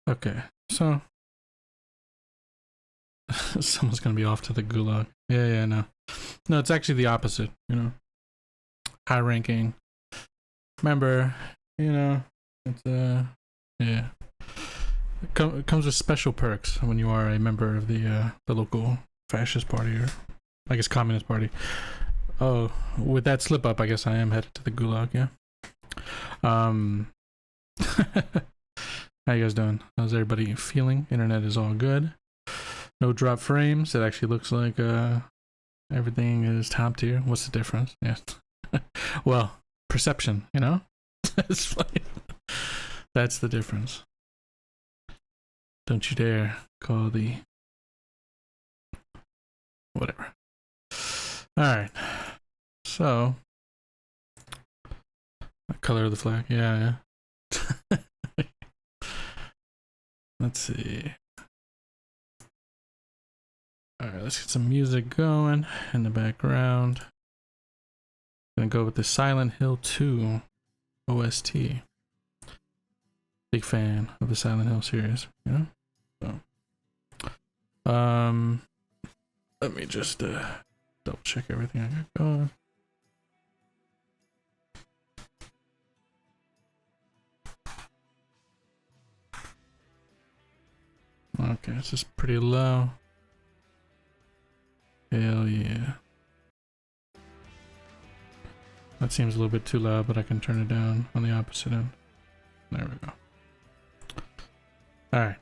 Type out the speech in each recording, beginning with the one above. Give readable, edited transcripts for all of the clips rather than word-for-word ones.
Okay, so someone's gonna be off to the gulag. Yeah, no. No, it's actually the opposite, you know. High ranking member, you know, it's yeah. It comes with special perks when you are a member of the local fascist party, or I guess communist party. Oh, with that slip up, I guess I am headed to the gulag, yeah. How you guys doing? How's everybody feeling? Internet is all good. No drop frames. It actually looks like everything is top tier. What's the difference? Yeah. Well, perception, you know? It's like, that's the difference. Don't you dare call the whatever. Alright. So color of the flag, yeah. Let's see. Alright, let's get some music going in the background. Gonna go with the Silent Hill 2 OST. Big fan of the Silent Hill series, you know? So let me just double check everything I got going. Okay, this is pretty low. Hell yeah. That seems a little bit too loud, but I can turn it down on the opposite end. There we go. Alright.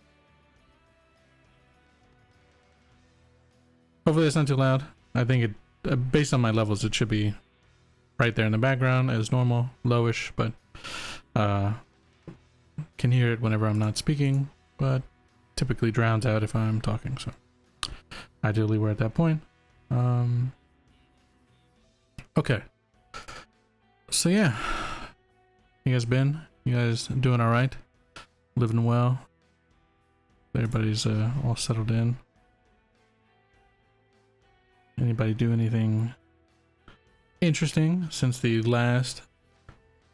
Hopefully it's not too loud. I think it, based on my levels, it should be right there in the background as normal, lowish, but can hear it whenever I'm not speaking, but typically drowns out if I'm talking, so ideally we're at that point. Okay. So yeah, you guys been? You guys doing all right? Living well? Everybody's all settled in? Anybody do anything interesting since the last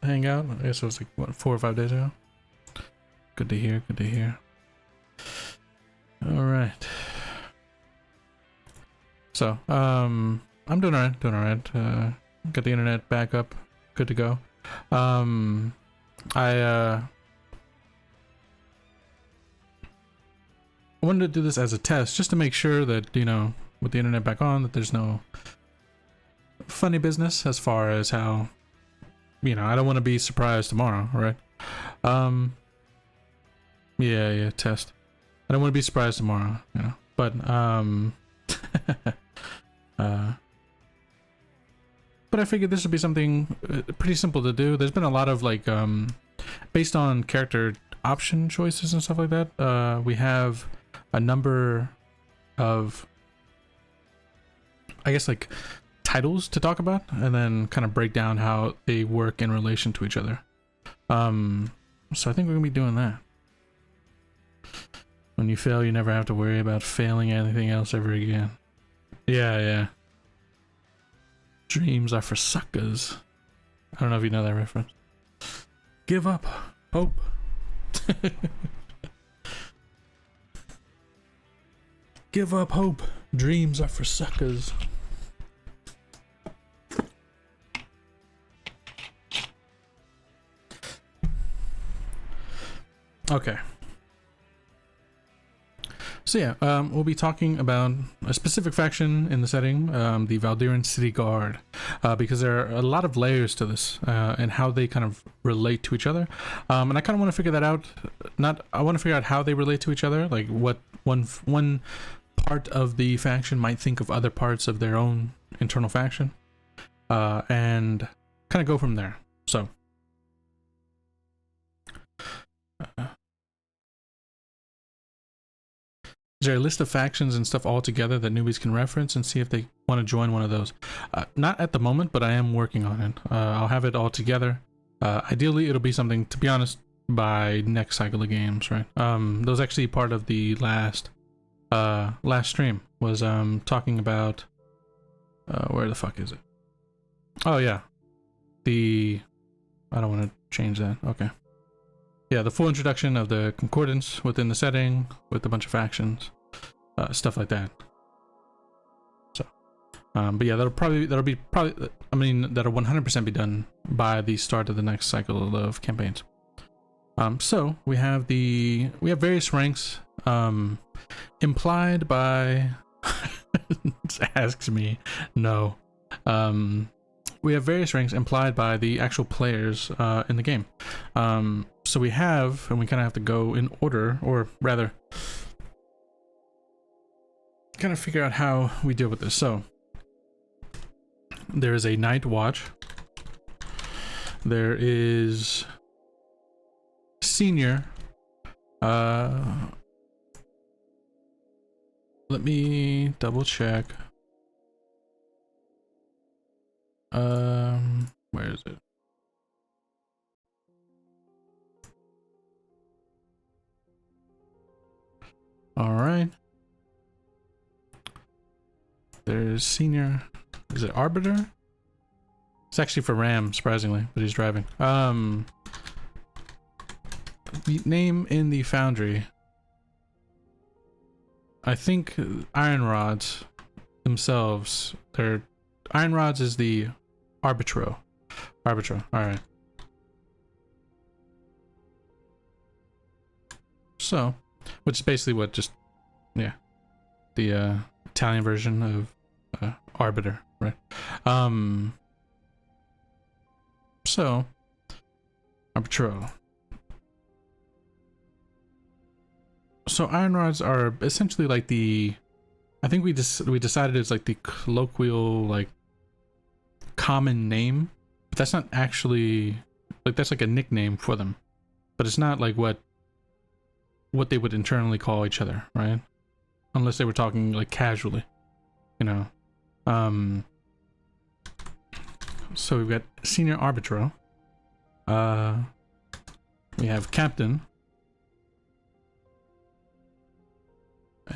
hangout? I guess it was like, what, 4 or 5 days ago? Good to hear, good to hear. All right. So, I'm doing alright, got the internet back up, good to go. I wanted to do this as a test, just to make sure that, you know, with the internet back on, that there's no funny business as far as how, you know, I don't want to be surprised tomorrow, right? Yeah, test. I don't want to be surprised tomorrow, you know, but, but I figured this would be something pretty simple to do. There's been a lot of like, based on character option choices and stuff like that, we have a number of, I guess, like titles to talk about, and then kind of break down how they work in relation to each other. So I think we're gonna be doing that. When you fail, you never have to worry about failing anything else ever again. Yeah. Dreams are for suckers. I don't know if you know that reference. Give up hope. Give up hope. Dreams are for suckers. Okay. So yeah, we'll be talking about a specific faction in the setting, the Valdiran City Guard, because there are a lot of layers to this, and how they kind of relate to each other. And I kind of want to figure that out. I want to figure out how they relate to each other, like what one part of the faction might think of other parts of their own internal faction, and kind of go from there. So. Is there a list of factions and stuff all together that newbies can reference and see if they want to join one of those? Not at the moment, but I am working on it. I'll have it all together. Ideally, it'll be something, to be honest, by next cycle of games, right? That was actually part of the last stream, was talking about where the fuck is it? Oh yeah, I don't want to change that. Okay. yeah, the full introduction of the concordance within the setting with a bunch of factions, stuff like that. So, but yeah, that'll be I mean, that'll 100% be done by the start of the next cycle of campaigns. So we have various ranks, implied by asks me, no. We have various ranks implied by the actual players in the game. So we have, and we kind of have to go in order, or rather, kind of figure out how we deal with this. So there is a night watch. There is senior. Let me double check. Where is it? All right. There's senior. Is it arbiter? It's actually for Ram, surprisingly, but he's driving. The name in the foundry. I think iron rods themselves. Iron rods is the arbitro. All right. So, which is basically what the Italian version of arbiter, right? So arbitro. So iron rods are essentially like I think we decided it's like the colloquial, like, common name, but that's not actually, like, that's like a nickname for them, but it's not like what they would internally call each other, right? Unless they were talking like casually, you know. So we've got senior arbitro. We have captain.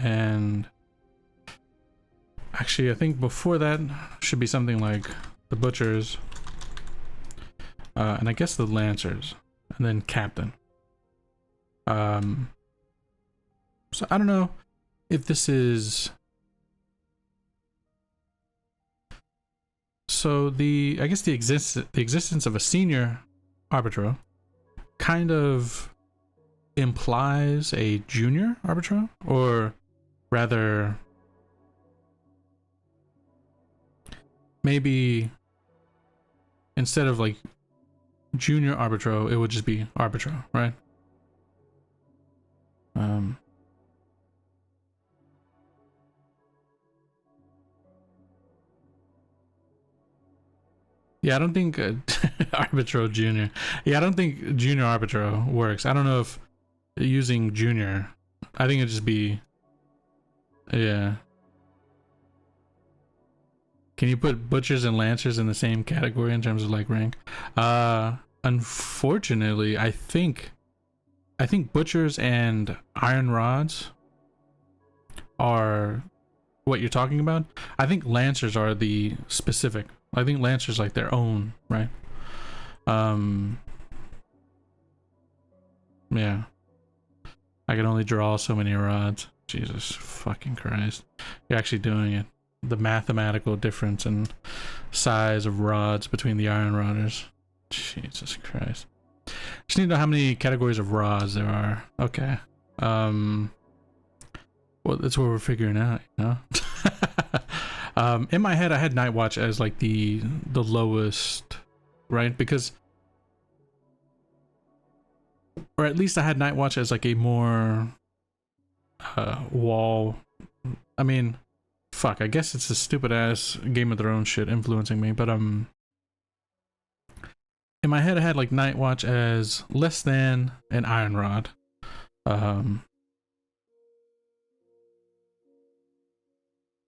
And actually, I think before that should be something like the butchers, and I guess the lancers, and then captain. So I don't know if this is. So I guess the existence of a senior arbitro kind of implies a junior arbitro, or rather, maybe instead of like junior arbitro, it would just be arbitro, right? Yeah, I don't think arbitro junior. Yeah, I don't think junior arbitro works. I don't know if using junior, I think it'd just be, yeah. Can you put butchers and lancers in the same category in terms of like rank? Unfortunately, I think butchers and iron rods are what you're talking about. I think lancers are the specific. I think lancers like their own, right? Yeah. I can only draw so many rods. Jesus fucking Christ. You're actually doing it. The mathematical difference in size of rods between the iron rodders. Jesus Christ. Just need to know how many categories of rods there are. Okay. Well, that's what we're figuring out, you know? In my head, I had Night Watch as like the lowest, right? Because, or at least I had Night Watch as like a more wall. I mean, fuck. I guess it's a stupid ass Game of Thrones shit influencing me, but in my head, I had like Night Watch as less than an iron rod.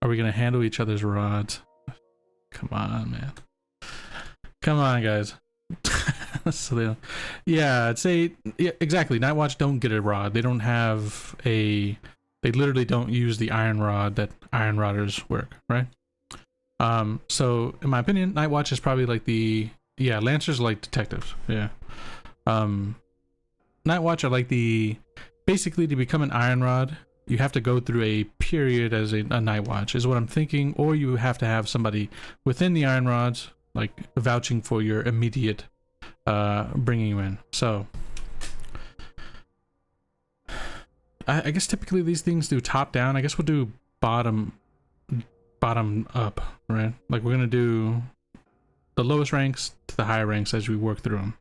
Are we gonna handle each other's rods? Come on, man. Come on, guys. So yeah, I'd say, yeah, exactly. Night Watch don't get a rod. They don't have they literally don't use the iron rod that iron rodders work, right? So in my opinion, Night Watch is probably like lancers are like detectives. Yeah. Night Watch are like basically to become an Iron Rod, you have to go through a period as a Night Watch, is what I'm thinking, or you have to have somebody within the Iron Rods like vouching for your immediate bringing you in. So I guess typically these things do top down. I guess we'll do bottom up, right? Like we're gonna do the lowest ranks to the higher ranks as we work through them.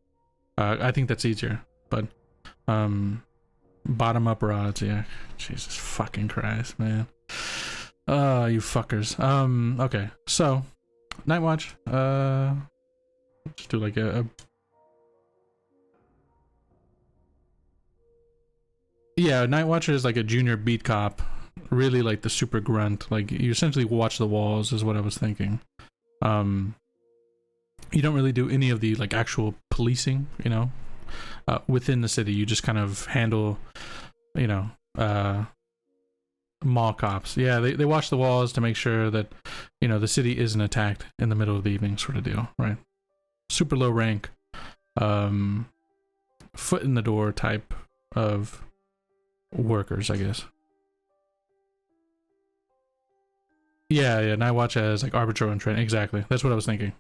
I think that's easier, but bottom up rods, yeah. Jesus fucking Christ, man. You fuckers. Okay, so Night Watch. Let's do like a yeah, Night Watcher is like a junior beat cop, really like the super grunt. Like you essentially watch the walls, is what I was thinking. You don't really do any of the like actual policing, you know, within the city. You just kind of handle, you know, mall cops. Yeah, they watch the walls to make sure that, you know, the city isn't attacked in the middle of the evening, sort of deal, right? Super low rank, foot in the door type of workers, I guess. Yeah, Night Watch as like arbiter and training. Exactly, that's what I was thinking.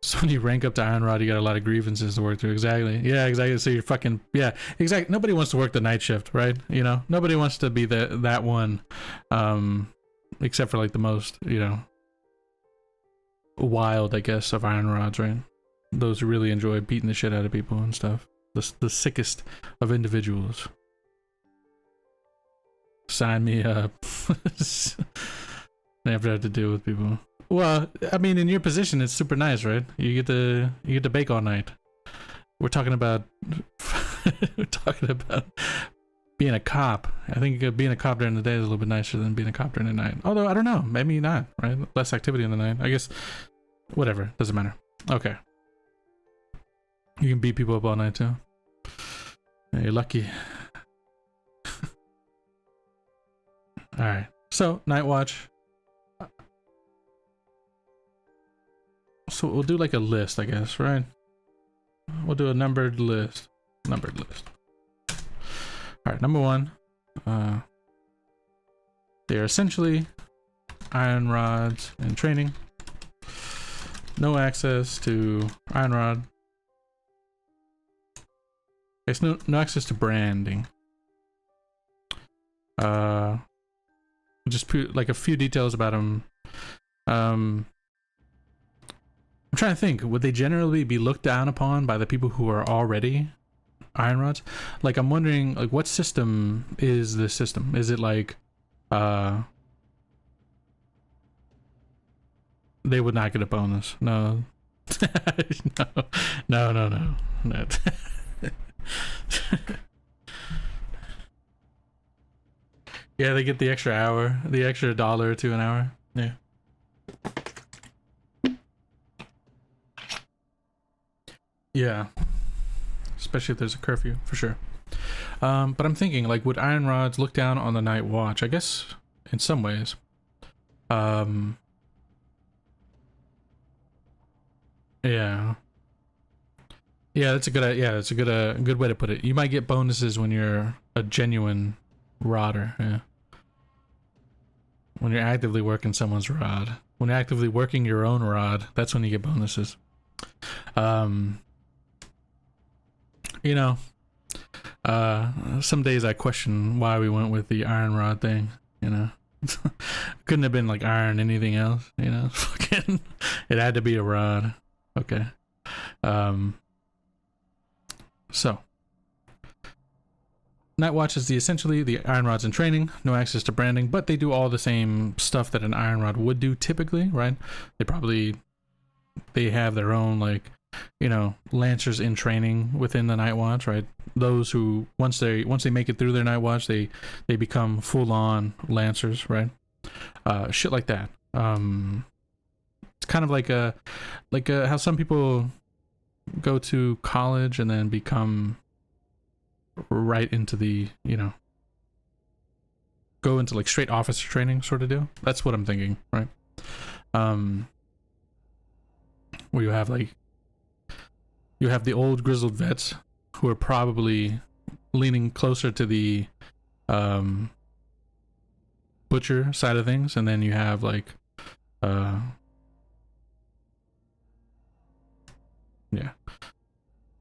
So when you rank up to Iron Rod, you got a lot of grievances to work through. Exactly. Yeah, exactly. So you're fucking, yeah, exactly. Nobody wants to work the night shift, right? You know, nobody wants to be that one, except for like the most, you know, wild, I guess, of Iron Rods, right? Those who really enjoy beating the shit out of people and stuff. The sickest of individuals. Sign me up. Never have to deal with people. Well, I mean, in your position, it's super nice, right? You get to bake all night. We're talking about being a cop. I think being a cop during the day is a little bit nicer than being a cop during the night. Although I don't know, maybe not, right? Less activity in the night. I guess whatever, doesn't matter. Okay. You can beat people up all night too. Yeah, you're lucky. All right. So Night Watch. So we'll do like a list, I guess, right? We'll do a numbered list. All right, number one. They are essentially Iron Rods in training. No access to Iron Rod. It's no access to branding. Just put like a few details about them. I'm trying to think, would they generally be looked down upon by the people who are already Iron Rods? Like, I'm wondering, like, what system is this system? Is it like, they would not get a bonus. No. No. Yeah, they get the extra hour, the extra $1 to an hour. Yeah. Yeah. Especially if there's a curfew, for sure. But I'm thinking, like, would Iron Rods look down on the Night Watch? I guess in some ways. Yeah. Yeah, that's a good way to put it. You might get bonuses when you're a genuine rodder, yeah. When you're actively working someone's rod. When you're actively working your own rod, that's when you get bonuses. You know, some days I question why we went with the iron rod thing, you know. Couldn't have been like iron anything else, you know. Fucking it had to be a rod. Okay. So Night Watch is essentially the Iron Rods in training, no access to branding, but they do all the same stuff that an Iron Rod would do typically, right? They have their own, like, you know, Lancers in training within the Night Watch, right? Those who once they make it through their Night Watch, they become full-on Lancers, right? Shit like that. It's kind of like how some people go to college and then become right into the, you know, go into like straight officer training sort of deal. That's what I'm thinking, right? Where you have like You have the old grizzled vets who are probably leaning closer to the butcher side of things, and then you have like yeah,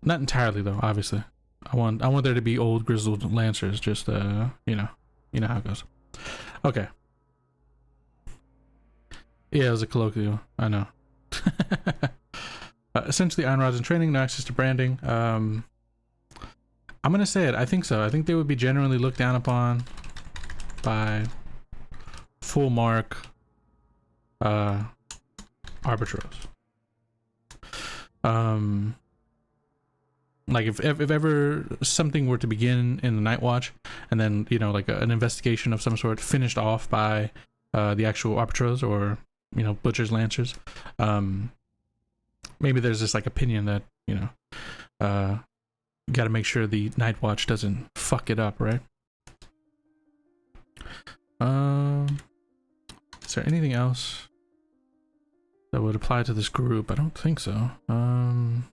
not entirely though, obviously. I want there to be old grizzled lancers, just you know how it goes. Okay. Yeah, it was a colloquial, I know. Essentially iron rods in training, no access to branding. I'm gonna say it, I think so. I think they would be generally looked down upon by full mark arbitros. Like if ever something were to begin in the Night Watch, and then like an investigation of some sort finished off by the actual arbitros, or butchers, lancers, maybe there's this like opinion that got to make sure the Night Watch doesn't fuck it up, right? Is there anything else that would apply to this group? I don't think so. Iron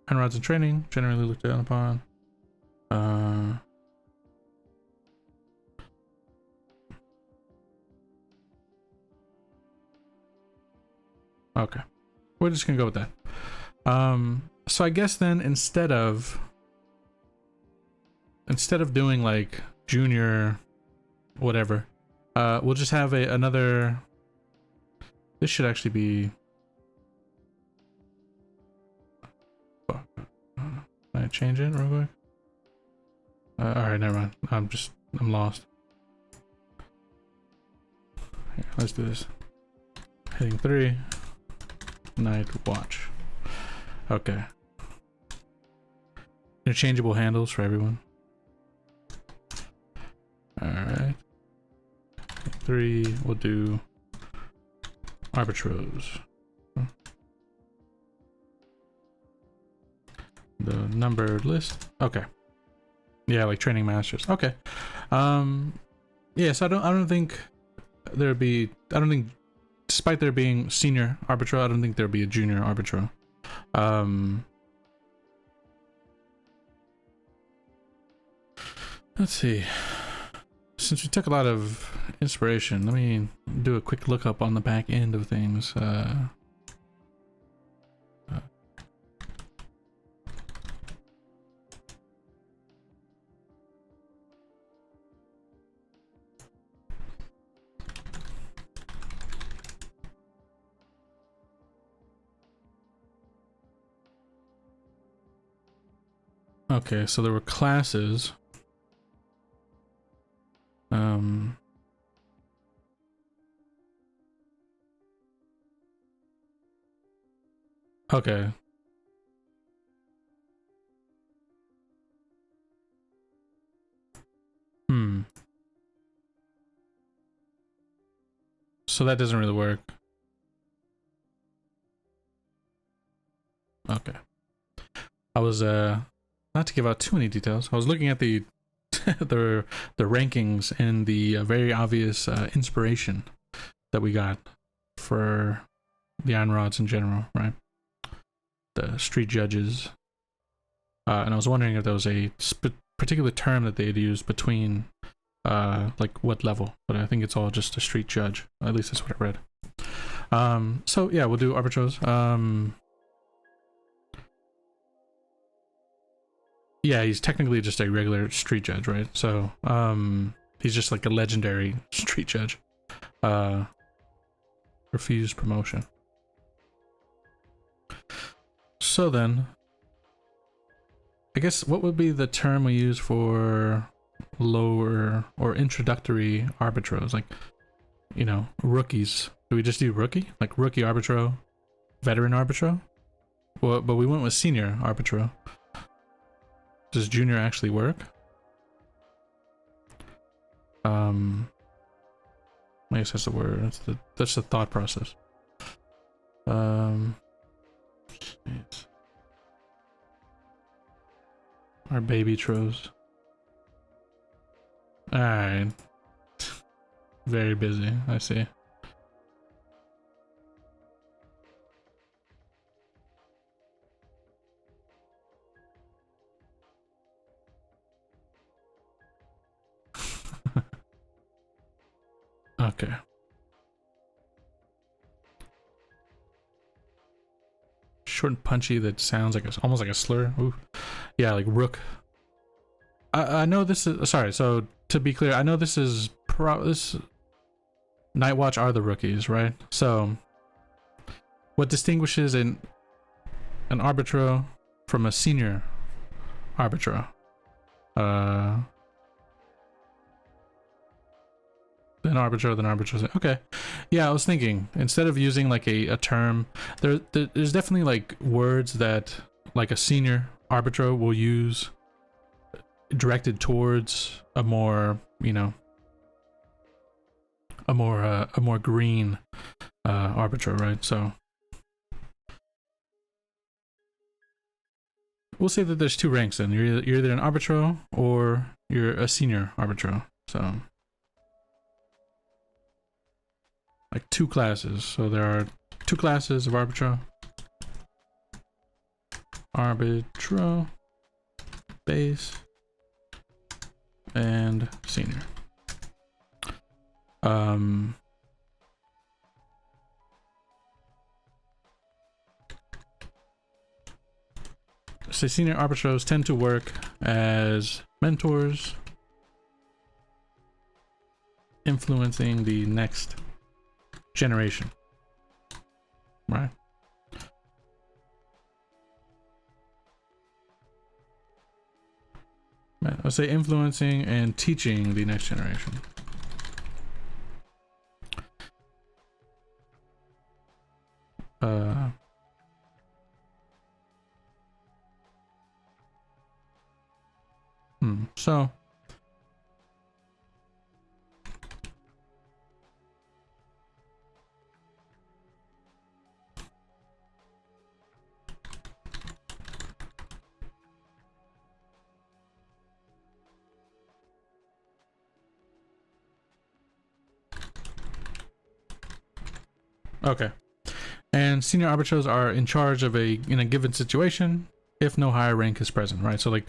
rods in training, generally looked down upon. Okay, we're just gonna go with that. So I guess then instead of doing like junior whatever, we'll just have another. This should actually be. Can I change it real quick? Alright, never mind. I'm lost. Here, let's do this. Heading 3. Night Watch. Okay. Interchangeable handles for everyone. Alright. 3, we'll do arbitros. The numbered list. Okay. Yeah, like training masters. Okay. Yeah, so I don't think there'd be, despite there being senior arbitro, I don't think there'd be a junior arbitro. Let's see. Since we took a lot of inspiration, let me do a quick lookup on the back end of things. Okay, so there were classes. Okay. So that doesn't really work. Okay. I was not to give out too many details. I was looking at the the rankings and the very obvious inspiration that we got for the iron rods in general, right? The street judges, and I was wondering if there was a particular term that they had used between like what level, but I think it's all just a street judge. At least that's what I read. So yeah, we'll do arbitros. Yeah, he's technically just a regular street judge, right? So, he's just like a legendary street judge. Refused promotion. So then, I guess what would be the term we use for lower or introductory arbitros? Like, rookies. Do we just do rookie? Like rookie arbitro, veteran arbitro? Well, but we went with senior arbitro. Does junior actually work? I guess that's the word. That's the thought process. Our baby tros. Alright. Very busy, I see. Okay. Short and punchy that sounds like almost like a slur. Ooh. Yeah, like rook. I know this is sorry. So to be clear, I know this is this Night Watch are the rookies, right? So what distinguishes an arbitro from a senior arbitro? Then arbitro. Okay. Yeah, I was thinking instead of using like a term, there's definitely like words that like a senior arbitro will use directed towards a more, you know, a more green arbitro, right? So we'll say that there's two ranks then. You're either an arbitro or you're a senior arbitro. So like two classes. So there are two classes of arbitro. Arbitro, base, and senior. So senior arbitros tend to work as mentors, influencing the next generation, right? I'll say influencing and teaching the next generation. So okay. And senior arbitros are in charge of in a given situation if no higher rank is present, right? So like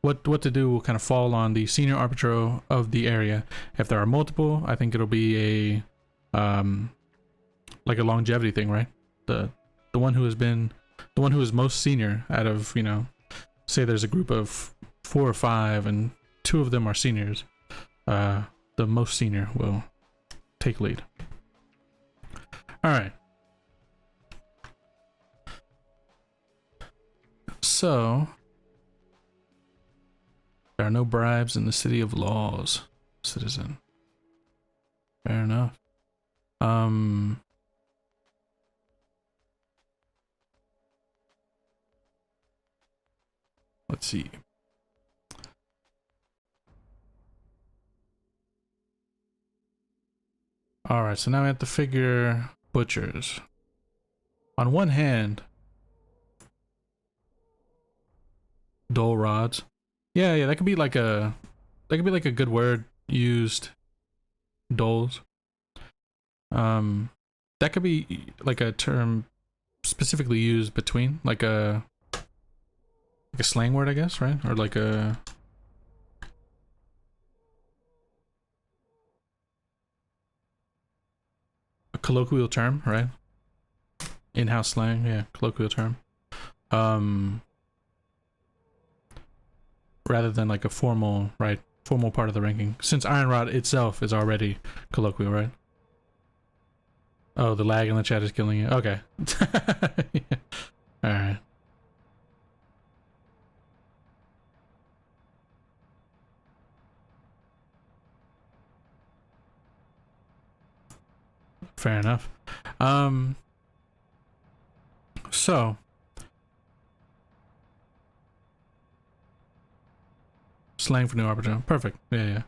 what to do will kind of fall on the senior arbitro of the area. If there are multiple, I think it'll be a like a longevity thing, right? The one who is most senior out of, you know, say there's a group of 4 or 5 and 2 of them are seniors, the most senior will take lead. All right. So there are no bribes in the city of laws, citizen. Fair enough. Let's see. All right, so now we have to figure butchers. On one hand, dole rods. Yeah, that could be like a good word used. Doles. That could be like a term specifically used between like a slang word, I guess, right? Or like a colloquial term, right? In-house slang, yeah, colloquial term. Rather than like a formal, right? Formal part of the ranking. Since Iron Rod itself is already colloquial, right? Oh, the lag in the chat is killing you. Okay. Yeah. All right. Fair enough. So slang for new arbiter. Perfect. Yeah.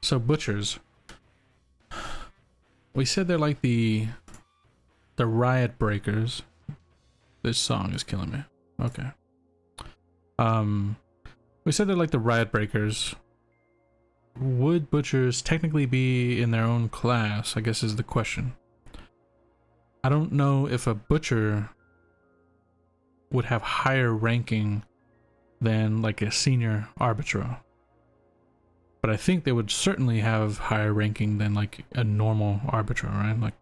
So butchers. We said they're like the riot breakers. This song is killing me. Okay. We said they're like the riot breakers. Would butchers technically be in their own class, I guess is the question. I don't know if a butcher would have higher ranking than like a senior arbitro. but I think they would certainly have higher ranking than like a normal arbiter, right? Like,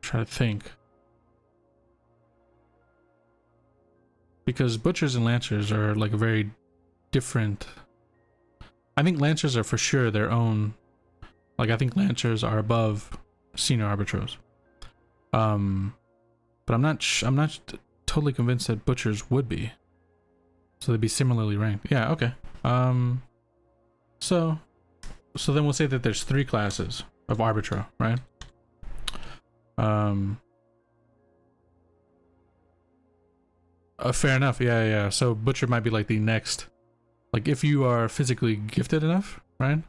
try to think, because butchers and lancers are like a very different. I think lancers are for sure their own. Like, I think lancers are above senior arbitros. But I'm not totally convinced that butchers would be. So they'd be similarly ranked. Yeah. Okay. So then we'll say that there's 3 classes of arbitro, right? Fair enough. Yeah. So butcher might be like the next, like if you are physically gifted enough, right?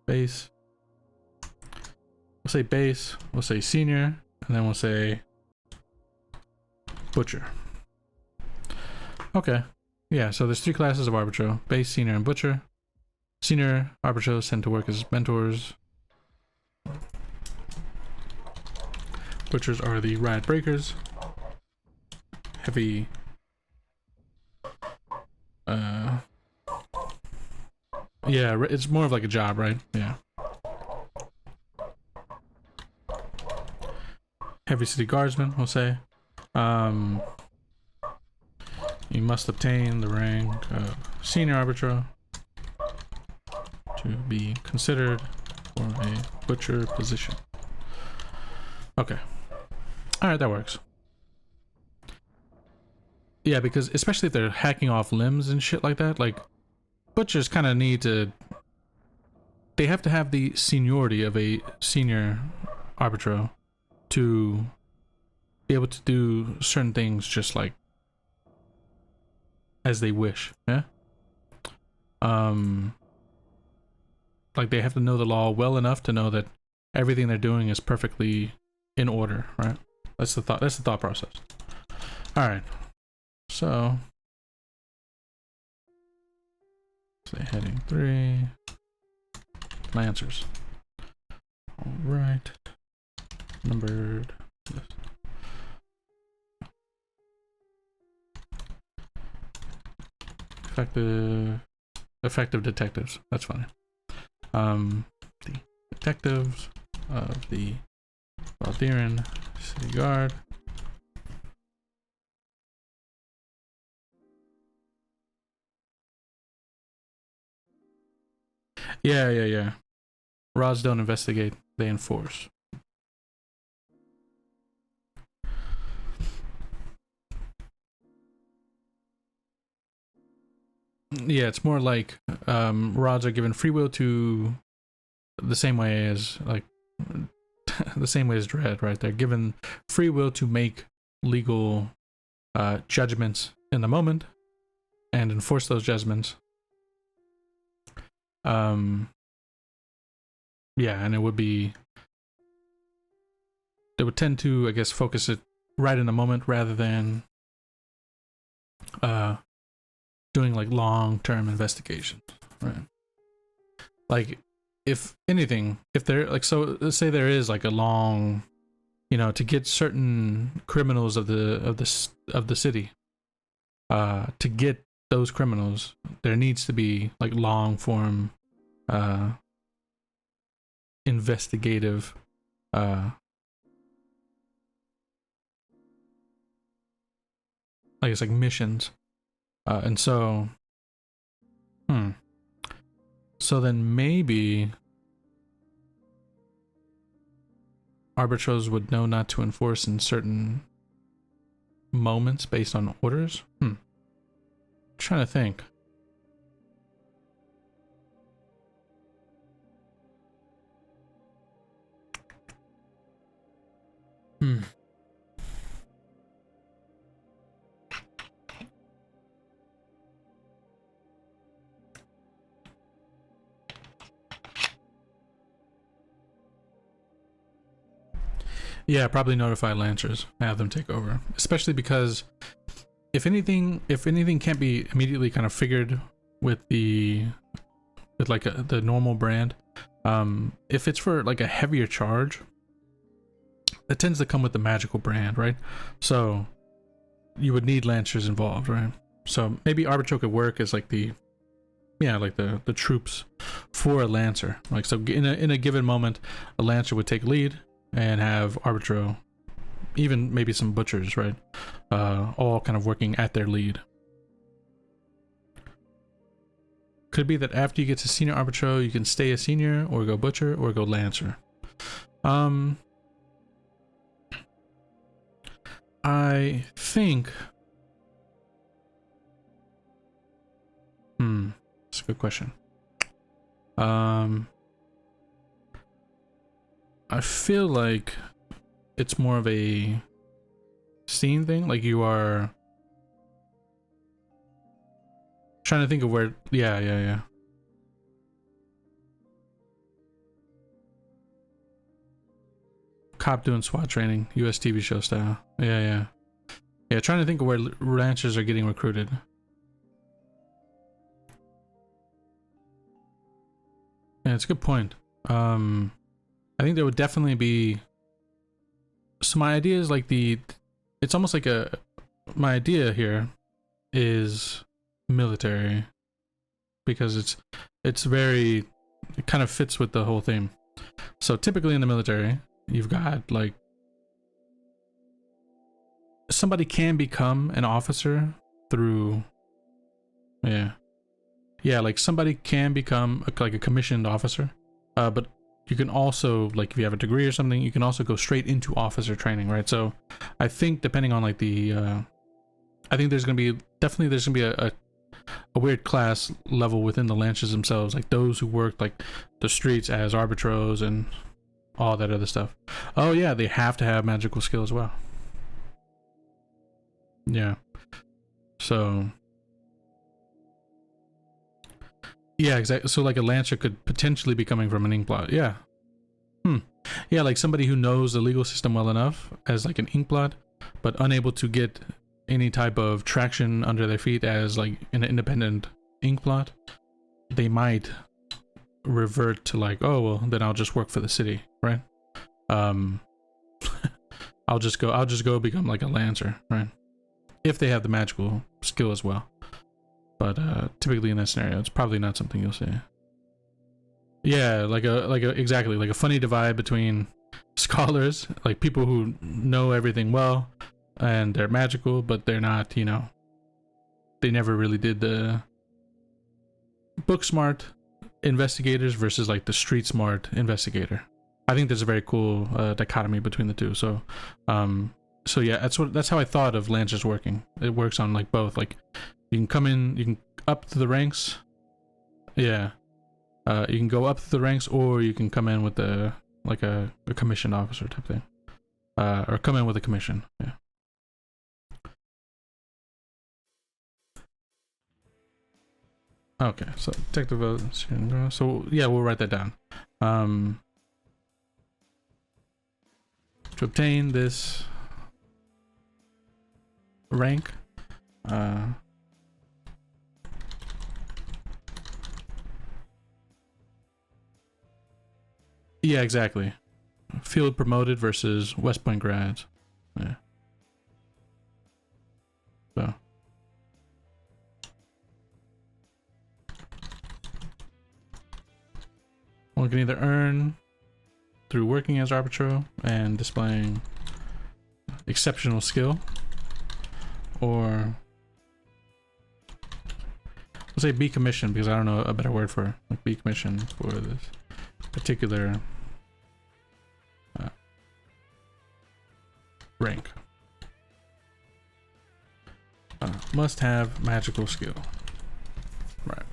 Base. We'll say base. We'll say senior, and then we'll say butcher. Okay. Yeah. So there's 3 classes of arbitro: base, senior, and butcher. Senior arbitros tend to work as mentors. Butchers are the riot breakers. Heavy. Yeah, it's more of like a job, right? Yeah. Heavy city guardsman, we'll say. You must obtain the rank of senior arbitro to be considered for a butcher position. Okay. Alright, that works. Yeah, because especially if they're hacking off limbs and shit like that, like, butchers kind of need to... They have to have the seniority of a senior arbitro to be able to do certain things just like as they wish, yeah? Like, they have to know the law well enough to know that everything they're doing is perfectly in order, right? That's the thought process. All right. So, say heading 3, Lancers. All right. Numbered. Yes. Effective detectives. That's funny. The detectives of the Valdiran City Guard. Yeah. Rods don't investigate, they enforce. Yeah, it's more like rods are given free will to the same way as like the same way as Dread, right? They're given free will to make legal judgments in the moment and enforce those judgments. Yeah, and it would tend to, I guess, focus it right in the moment rather than doing like long-term investigation, right? Like, if anything, if there, like, so let's say there is like a long, to get certain criminals of the city, to get those criminals, there needs to be like long-form investigative I guess like missions, and so so then maybe arbitros would know not to enforce in certain moments based on orders. Trying to think. Yeah, probably notify Lancers, have them take over, especially because if anything can't be immediately kind of figured with the normal brand, If it's for like a heavier charge, that tends to come with the magical brand, right? So you would need lancers involved, right? So maybe Arbitro could work as like the troops for a lancer. Like, so in a given moment, a lancer would take lead and have Arbitro, even maybe some butchers, right? All kind of working at their lead. Could be that after you get to senior Arbitro, you can stay a senior or go butcher or go lancer. I think that's a good question. I feel like it's more of a scene thing. Like, you are trying to think of where. Yeah. Cop doing SWAT training, US TV show style. Yeah. Trying to think of where ranchers are getting recruited. Yeah, it's a good point. I think there would definitely be. So my idea is like it's almost like my idea here is military, because it kind of fits with the whole theme. So typically in the military, you've got like somebody can become an officer through like somebody can become like a commissioned officer, but you can also, like, if you have a degree or something, you can also go straight into officer training, right? So I think depending on like I think there's gonna be a weird class level within the lancers themselves, like those who work like the streets as arbitros and all that other stuff. Oh yeah, they have to have magical skill as well. Yeah. So yeah, exactly. So like a lancer could potentially be coming from an inkblot. Yeah. Yeah, like somebody who knows the legal system well enough as like an inkblot, but unable to get any type of traction under their feet as like an independent inkblot. They might revert to like, oh well, then I'll just work for the city, right? I'll just go become like a lancer, right? If they have the magical skill as well. But typically in that scenario, it's probably not something you'll see. Yeah, like a funny divide between scholars, like people who know everything well and they're magical, but they're not, they never really did the book smart investigators versus like the street smart investigator. I think there's a very cool dichotomy between the two. So yeah, that's how I thought of lancers working. It works on like both. Like you can come in, you can up to the ranks. Yeah. You can go up to the ranks, or you can come in with a commissioned officer type thing, or come in with a commission. Yeah. Okay, so detective. So yeah, we'll write that down. To obtain this rank, yeah, exactly. Field promoted versus West Point grads. Yeah. So. One can either earn through working as arbitro and displaying exceptional skill, or let's say be commissioned, because I don't know a better word for like be commissioned for this particular rank. Must have magical skill. Right.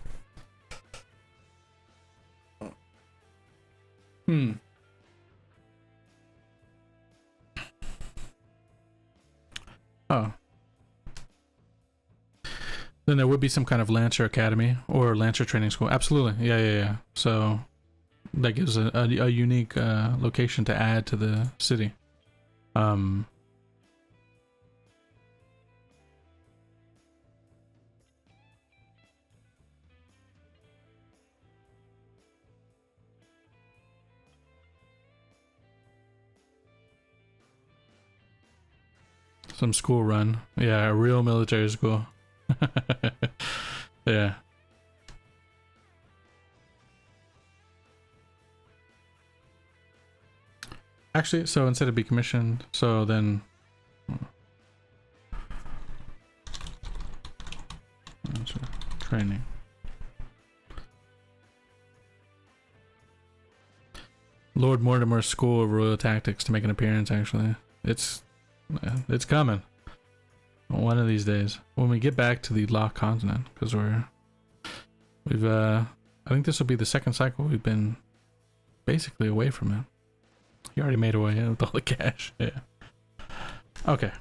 Oh. Then there would be some kind of Lancer Academy or Lancer Training School. Absolutely. Yeah. So that gives a unique location to add to the city. some school run. Yeah, a real military school. Yeah. Actually, so instead of be commissioned, so then training. Lord Mortimer's School of Royal Tactics to make an appearance. Actually, it's coming one of these days when we get back to the Lost Continent, because we've I think this will be the second cycle we've been basically away from it. You already made away with all the cash. Yeah. Okay.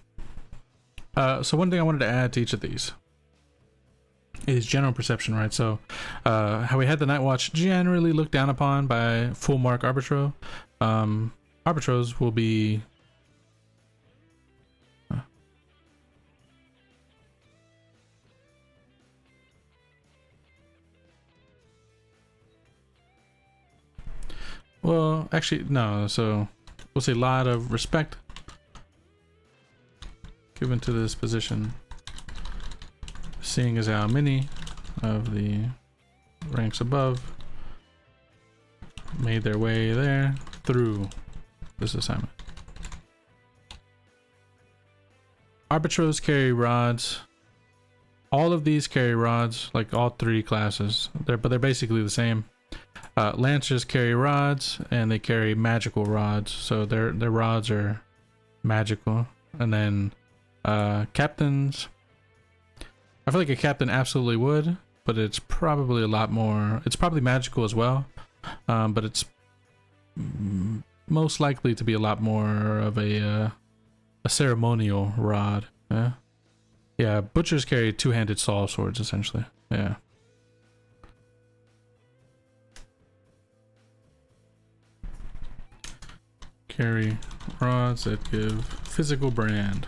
So one thing I wanted to add to each of these is general perception, right? So how we had the Night Watch generally looked down upon by full mark Arbitro. Arbitros will be well, actually, no. So we'll say a lot of respect given to this position, seeing as how many of the ranks above made their way there through this assignment. Arbitros carry rods. All of these carry rods, like all three classes. But they're basically the same. Lancers carry rods, and they carry magical rods, so their rods are magical. And then captains, I feel like a captain absolutely would, but it's probably a lot more. It's probably magical as well, but it's most likely to be a lot more of a ceremonial rod. Yeah. Butchers carry two-handed saw swords essentially. Yeah. Carry rods that give physical brand.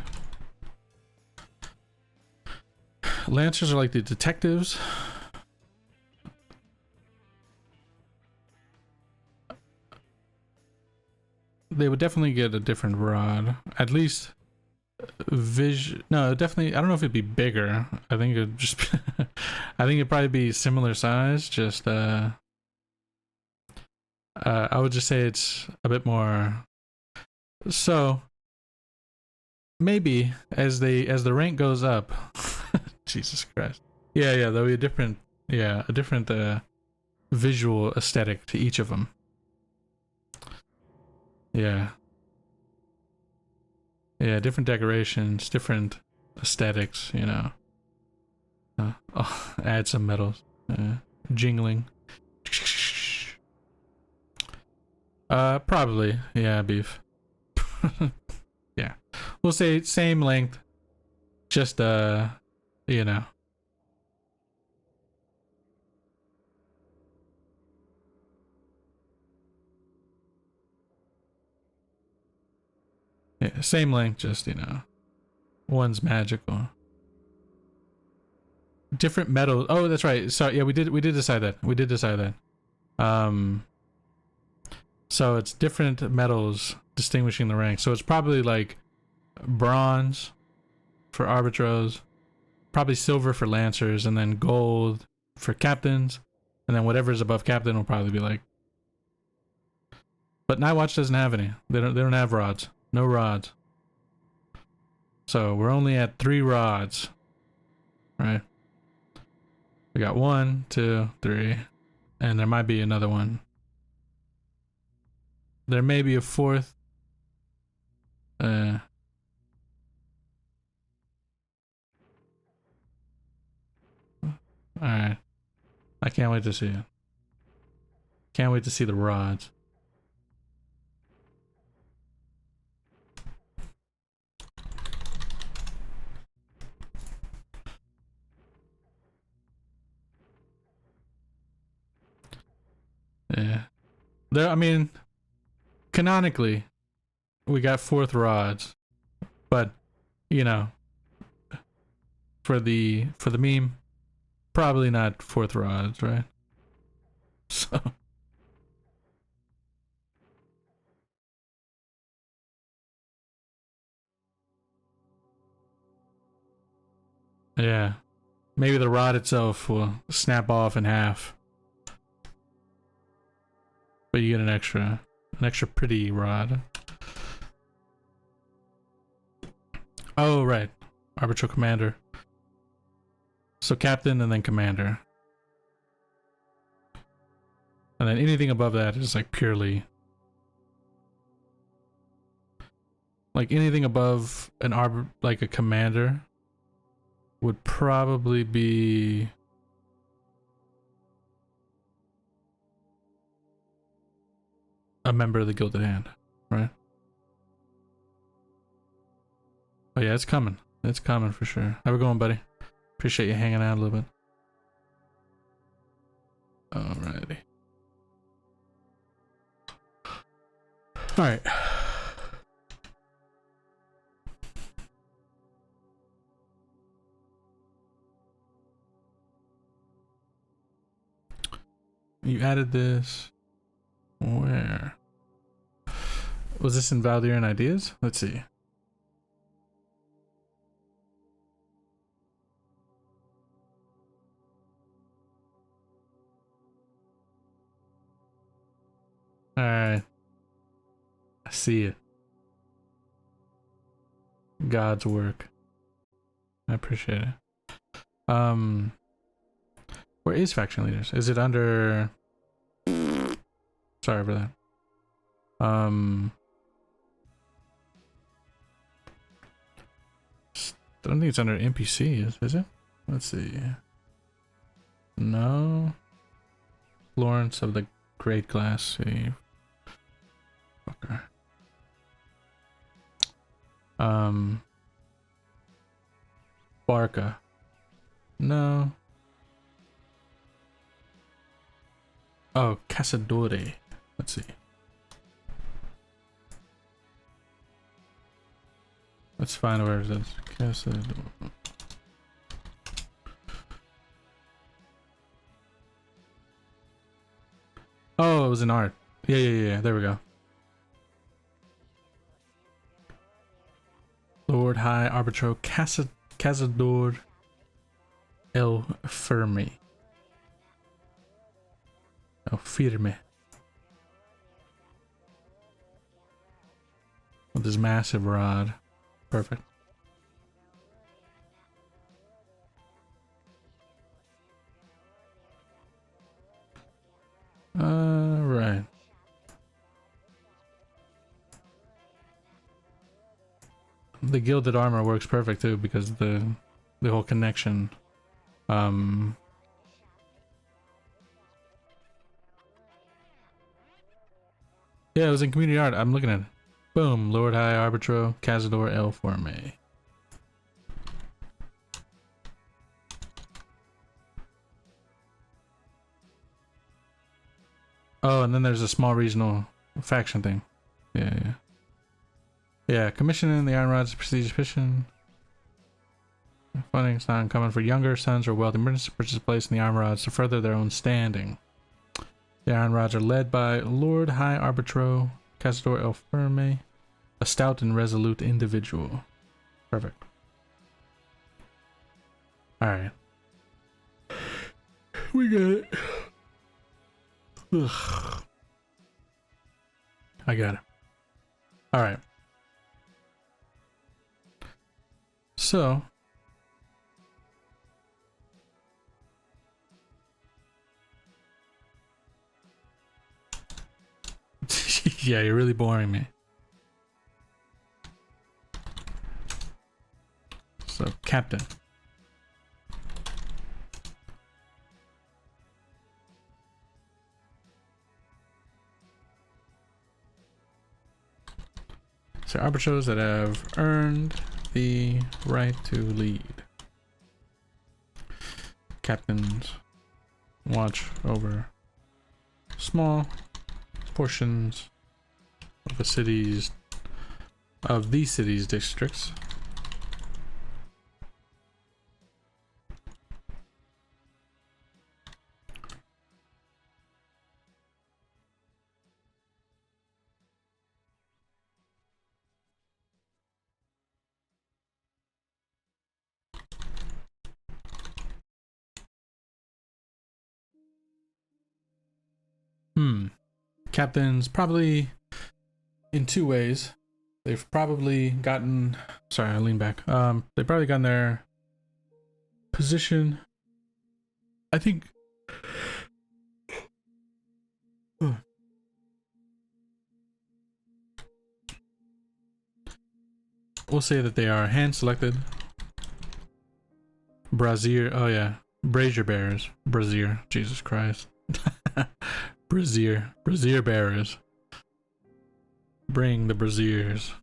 Lancers are like the detectives. They would definitely get a different rod. At least no, definitely. I don't know if it'd be bigger. I think it'd just I think it'd probably be similar size, just I would just say it's a bit more. So maybe as the rank goes up, Jesus Christ. Yeah, there'll be a different visual aesthetic to each of them. Yeah, different decorations, different aesthetics, you know. Add some metals. Jingling. Probably, yeah, beef. Yeah, we'll say same length, just you know. Yeah, same length, just, you know, one's magical. Different metals. Oh, that's right. So yeah, we did decide that. So it's different metals distinguishing the rank. So it's probably like bronze for arbitros, probably silver for lancers, and then gold for captains, and then whatever's above captain will probably be like. But Nightwatch doesn't have any. They don't have rods. No rods. So we're only at 3 rods, right? We got 1, 2, 3, and there might be another one. There may be a 4th. All right. I can't wait to see it. Can't wait to see the rods. Yeah. There, I mean, canonically, we got 4th rods, but you know, for the meme, probably not 4th rods, right? So. Yeah. Maybe the rod itself will snap off in half. But you get an extra pretty rod. Oh, right. Arbitral Commander. So Captain and then Commander. And then anything above that is like purely... Like anything above an like a Commander would probably be... a member of the Gilded Hand, right? Oh yeah, it's coming. It's coming for sure. How we going, buddy? Appreciate you hanging out a little bit. Alrighty. Alright. You added this. Where? Was this in Valdiran Ideas? Let's see. Alright. I see it. God's work. I appreciate it. Where is faction leaders? Is it under... Sorry for that. I don't think it's under NPC, is it? Let's see. No. Lawrence of the Great Glass City. Fucker. Barca. No. Oh, Cazadore. Let's see. Let's find where it is. Cazadore. Oh, it was an art. Yeah. There we go. Lord High Arbitro Cazador El Firme. El Firme. With his massive rod. Perfect. Right. The gilded armor works perfect too because the whole connection. Yeah, it was in community art. I'm looking at it. Boom, Lord High Arbitro Cazador El Forme. Oh, and then there's a small regional faction thing. Yeah, commissioning the Iron Rod's prestigious mission. Funding is not uncommon for younger sons or wealthy merchants to purchase a place in the Iron Rods to further their own standing. The Iron Rods are led by Lord High Arbitro Cazador El Firme, a stout and resolute individual. Perfect. Alright. We got it. Ugh. I got it. Alright. So. Yeah, you're really boring me. So, Captain. So, arbitros that have earned the right to lead. Captains watch over small portions of the city's districts. Captains probably in two ways. They've probably gotten, sorry, I lean back. They've probably gotten their position. I think we'll say that they are hand selected. Brazier, oh yeah, brazier bearers. Brazier, Jesus Christ. Brazier bearers. Bring the braziers.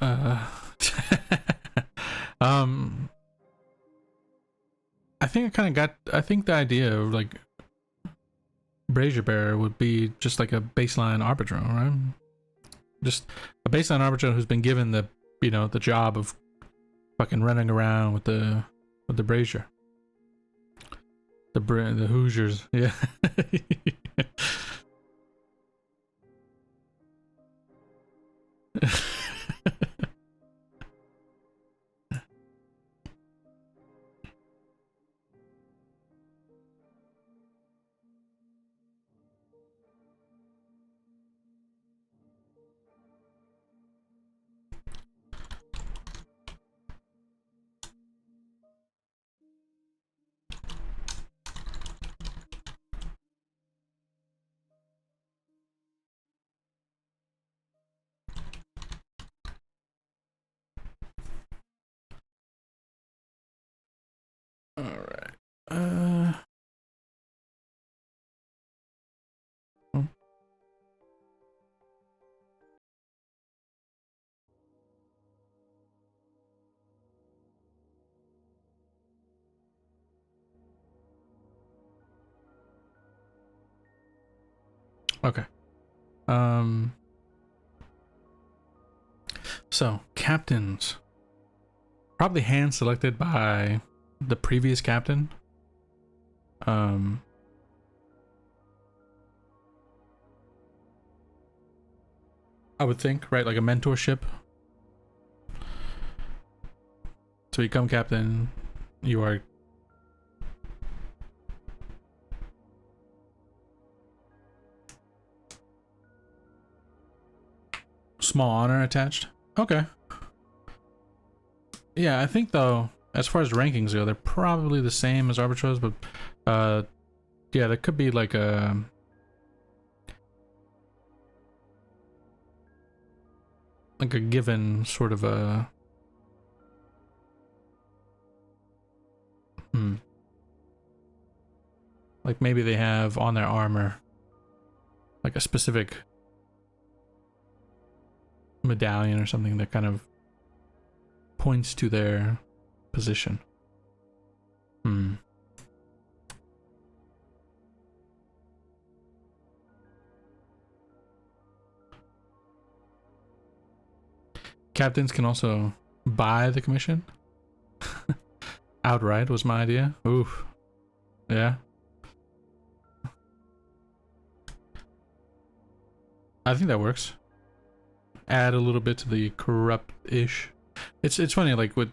I think I kind of got, I think the idea of like brazier bearer would be just like a baseline arbiter, right? Just a baseline arbiter who's been given the, you know, the job of fucking running around with the brazier. The Hoosiers, yeah. All right. Okay. So captains probably hand selected by the previous captain. I would think, right? Like a mentorship. To become captain, you are small honor attached. Okay. Yeah, I think though, as far as rankings go, they're probably the same as arbitros, but yeah, there could be like a given sort of a like maybe they have on their armor like a specific medallion or something that kind of points to their position. Captains can also buy the commission. Outright was my idea. Oof. Yeah. I think that works. Add a little bit to the corrupt-ish. It's funny, like with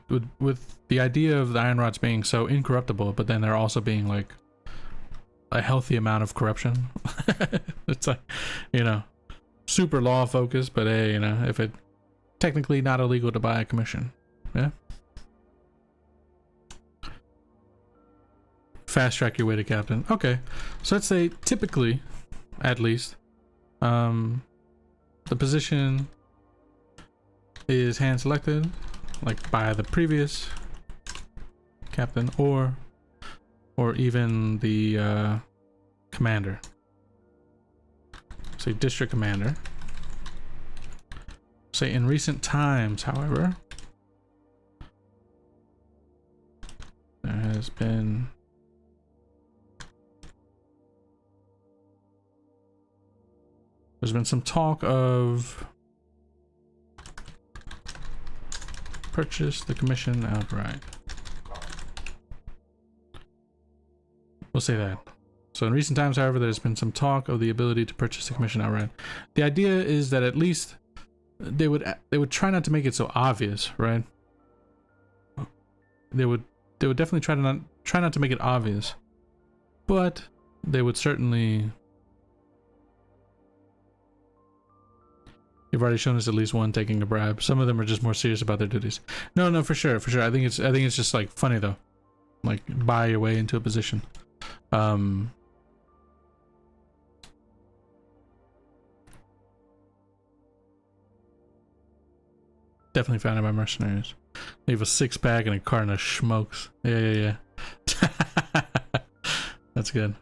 the idea of the Iron Rods being so incorruptible, but then they're also being like a healthy amount of corruption. It's like, you know, super law focused, but hey, you know, if it technically not illegal to buy a commission, yeah. Fast track your way to captain. Okay, so let's say typically, at least, the position is hand selected, like by the previous captain or even the commander. Say district commander. Say in recent times, however, there's been some talk of purchase the commission outright. We'll say that. So in recent times, however, there's been some talk of the ability to purchase the commission outright. The idea is that at least they would try not to make it so obvious, right? They would definitely try not to make it obvious, but they would certainly. You've already shown us at least one taking a bribe. Some of them are just more serious about their duties. No, for sure. I think it's just like funny though, like buy your way into a position. Definitely founded by mercenaries. Leave a 6-pack and a carton of smokes. Yeah. That's good.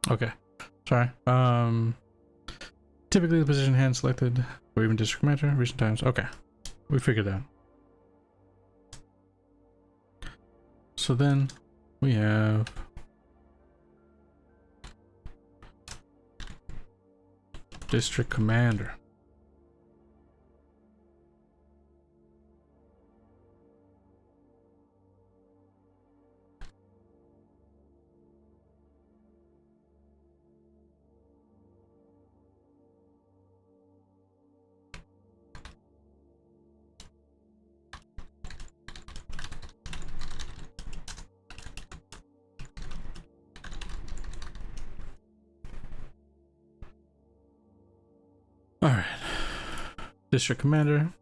Okay, sorry. Typically the position hand selected, or even district commander, recent times. Okay, we figured that. So then we have district commander. All right. District commander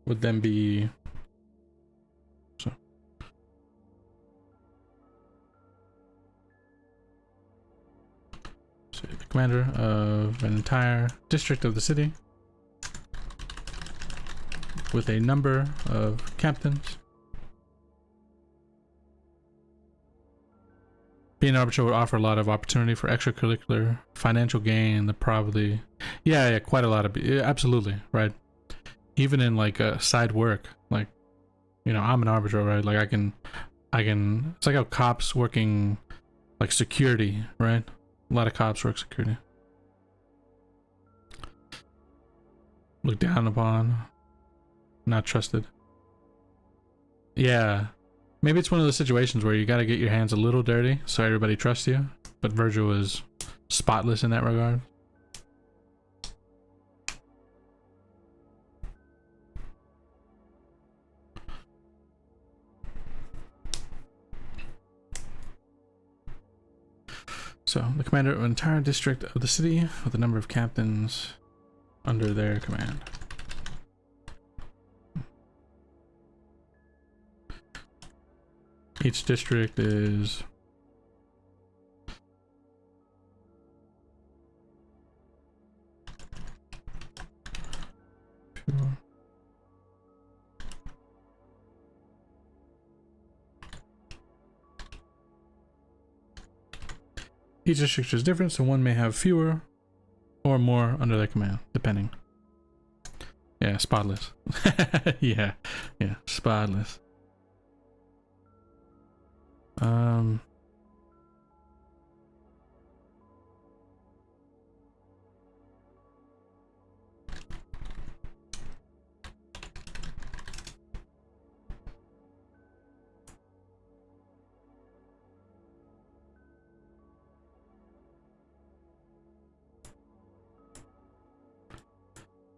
would then be so the commander of an entire district of the city with a number of captains. Being an arbiter would offer a lot of opportunity for extracurricular financial gain. The probably, yeah, quite a lot of, absolutely, right. Even in like side work, like, you know, I'm an arbiter, right? Like I can. It's like how cops working, like security, right? A lot of cops work security. Looked down upon, not trusted. Yeah. Maybe it's one of those situations where you got to get your hands a little dirty so everybody trusts you, but Virgil is spotless in that regard. So, the commander of an entire district of the city with a number of captains under their command. Each district is each district is different, so one may have fewer or more under their command, depending. Yeah, spotless. yeah, spotless.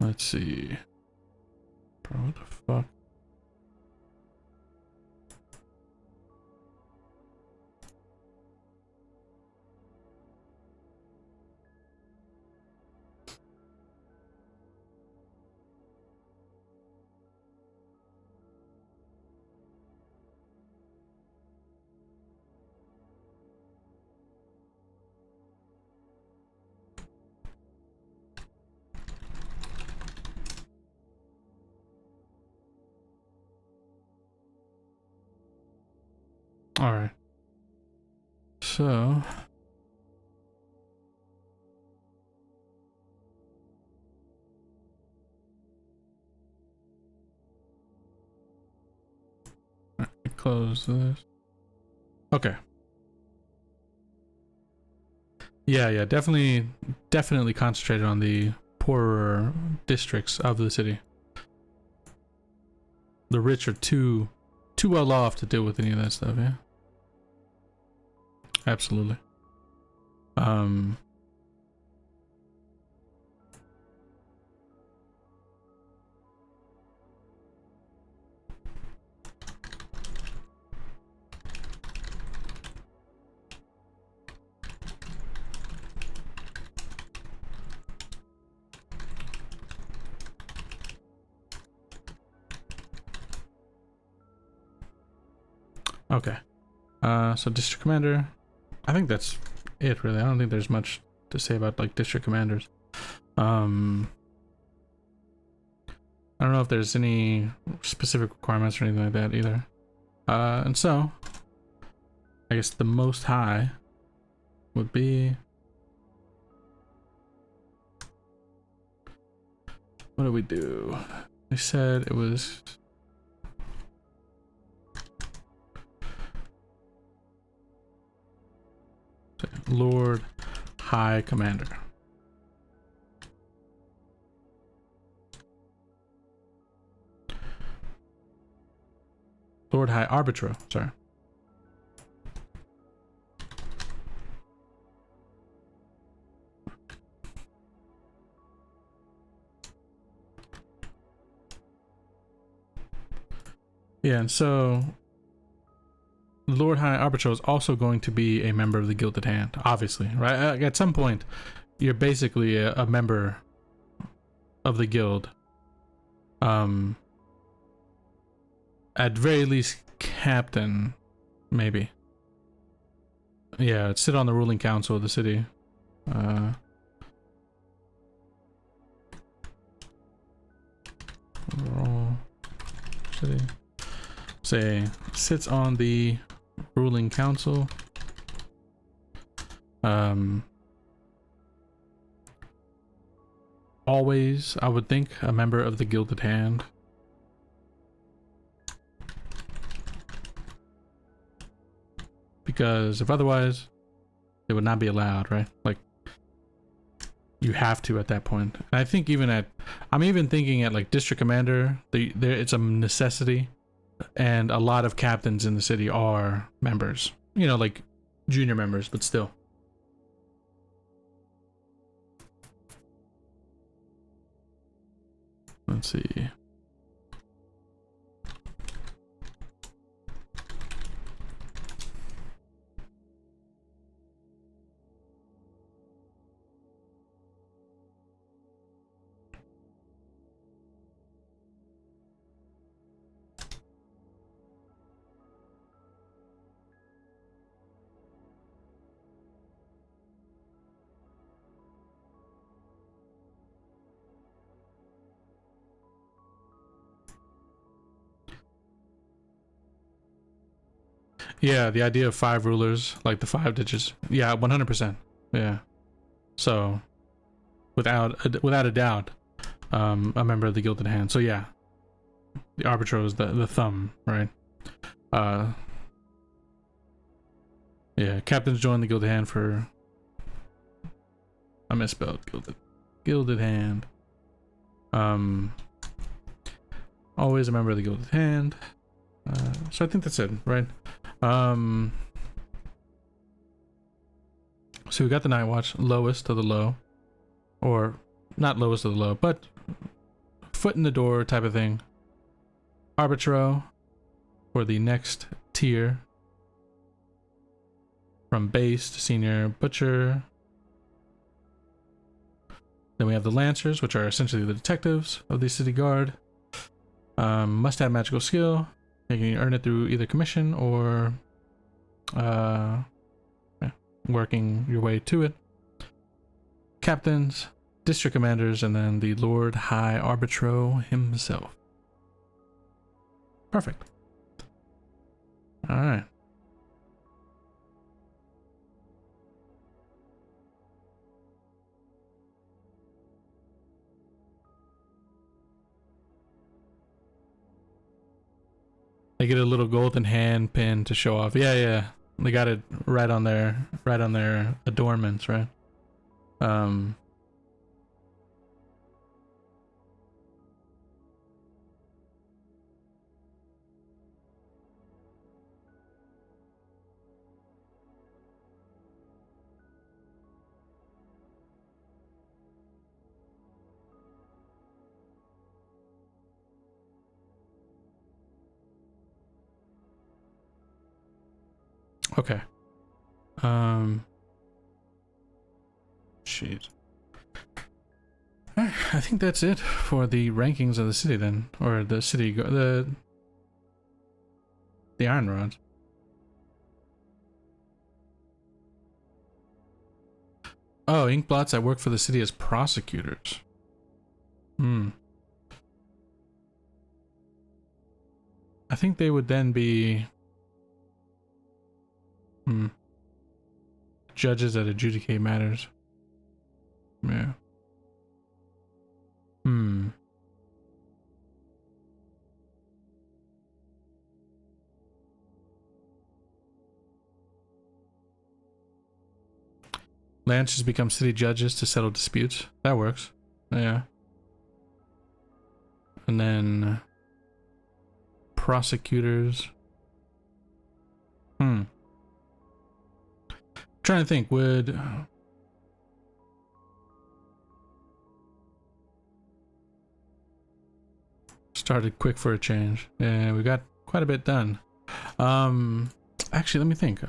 Let's see. Bro, what the fuck? All right. So close this. Okay. Yeah, definitely concentrated on the poorer districts of the city. The rich are too well off to deal with any of that stuff, yeah. Absolutely. Okay. So district commander, I think that's it really. I don't think there's much to say about like district commanders. I don't know if there's any specific requirements or anything like that either. And so I guess the most high would be, what do we do? They said it was Lord High Commander. Lord High Arbitro, sorry. Yeah, and so Lord High Arbitro is also going to be a member of the Gilded Hand, obviously, right? At some point, you're basically a member of the guild. At very least, captain, maybe. Yeah, sit on the ruling council of the city. Overall city. Say, sits on the ruling council. Always, I would think, a member of the Gilded Hand. Because if otherwise, it would not be allowed, right? Like, you have to at that point. And I think I'm even thinking at like district commander, it's a necessity. And a lot of captains in the city are members. You know, like junior members, but still. Let's see. Yeah, the idea of 5 rulers, like the 5 digits. Yeah, 100%. Yeah. So, without a doubt, a member of the Gilded Hand. So yeah, the Arbitro is the thumb, right? Yeah, captains join the Gilded Hand for. I misspelled Gilded Hand. Always a member of the Gilded Hand. So I think that's it, right? So we got the Night Watch, lowest of the low, or not lowest of the low, but foot in the door type of thing. Arbitro for the next tier. From base to senior butcher. Then we have the Lancers, which are essentially the detectives of the city guard. Must have magical skill. You can earn it through either commission or working your way to it. Captains, district commanders, and then the Lord High Arbitro himself. Perfect. All right. They get a little golden hand pin to show off. Yeah, yeah. They got it right on their adornments, right? Okay. Jeez. I think that's it for the rankings of the city then, or the city, the Iron Rods. Oh, Inkblots that work for the city as prosecutors. Hmm. I think they would then be judges that adjudicate matters. Yeah. Lancers become city judges to settle disputes. That works. Yeah. And then prosecutors. Trying to think, would started quick for a change. Yeah, we got quite a bit done. Actually, let me think.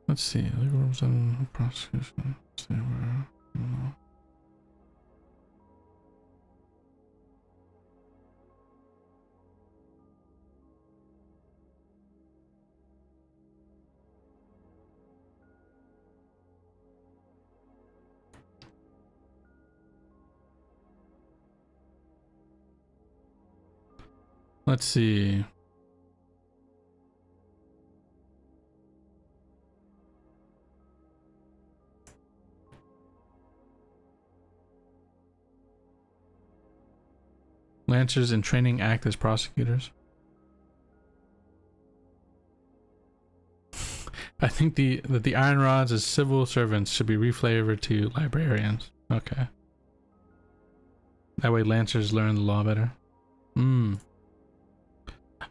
Let's see. Legal representative, prosecution. See where. Let's see. Lancers in training act as prosecutors. I think the Iron Rods as civil servants should be reflavored to librarians. Okay. That way Lancers learn the law better.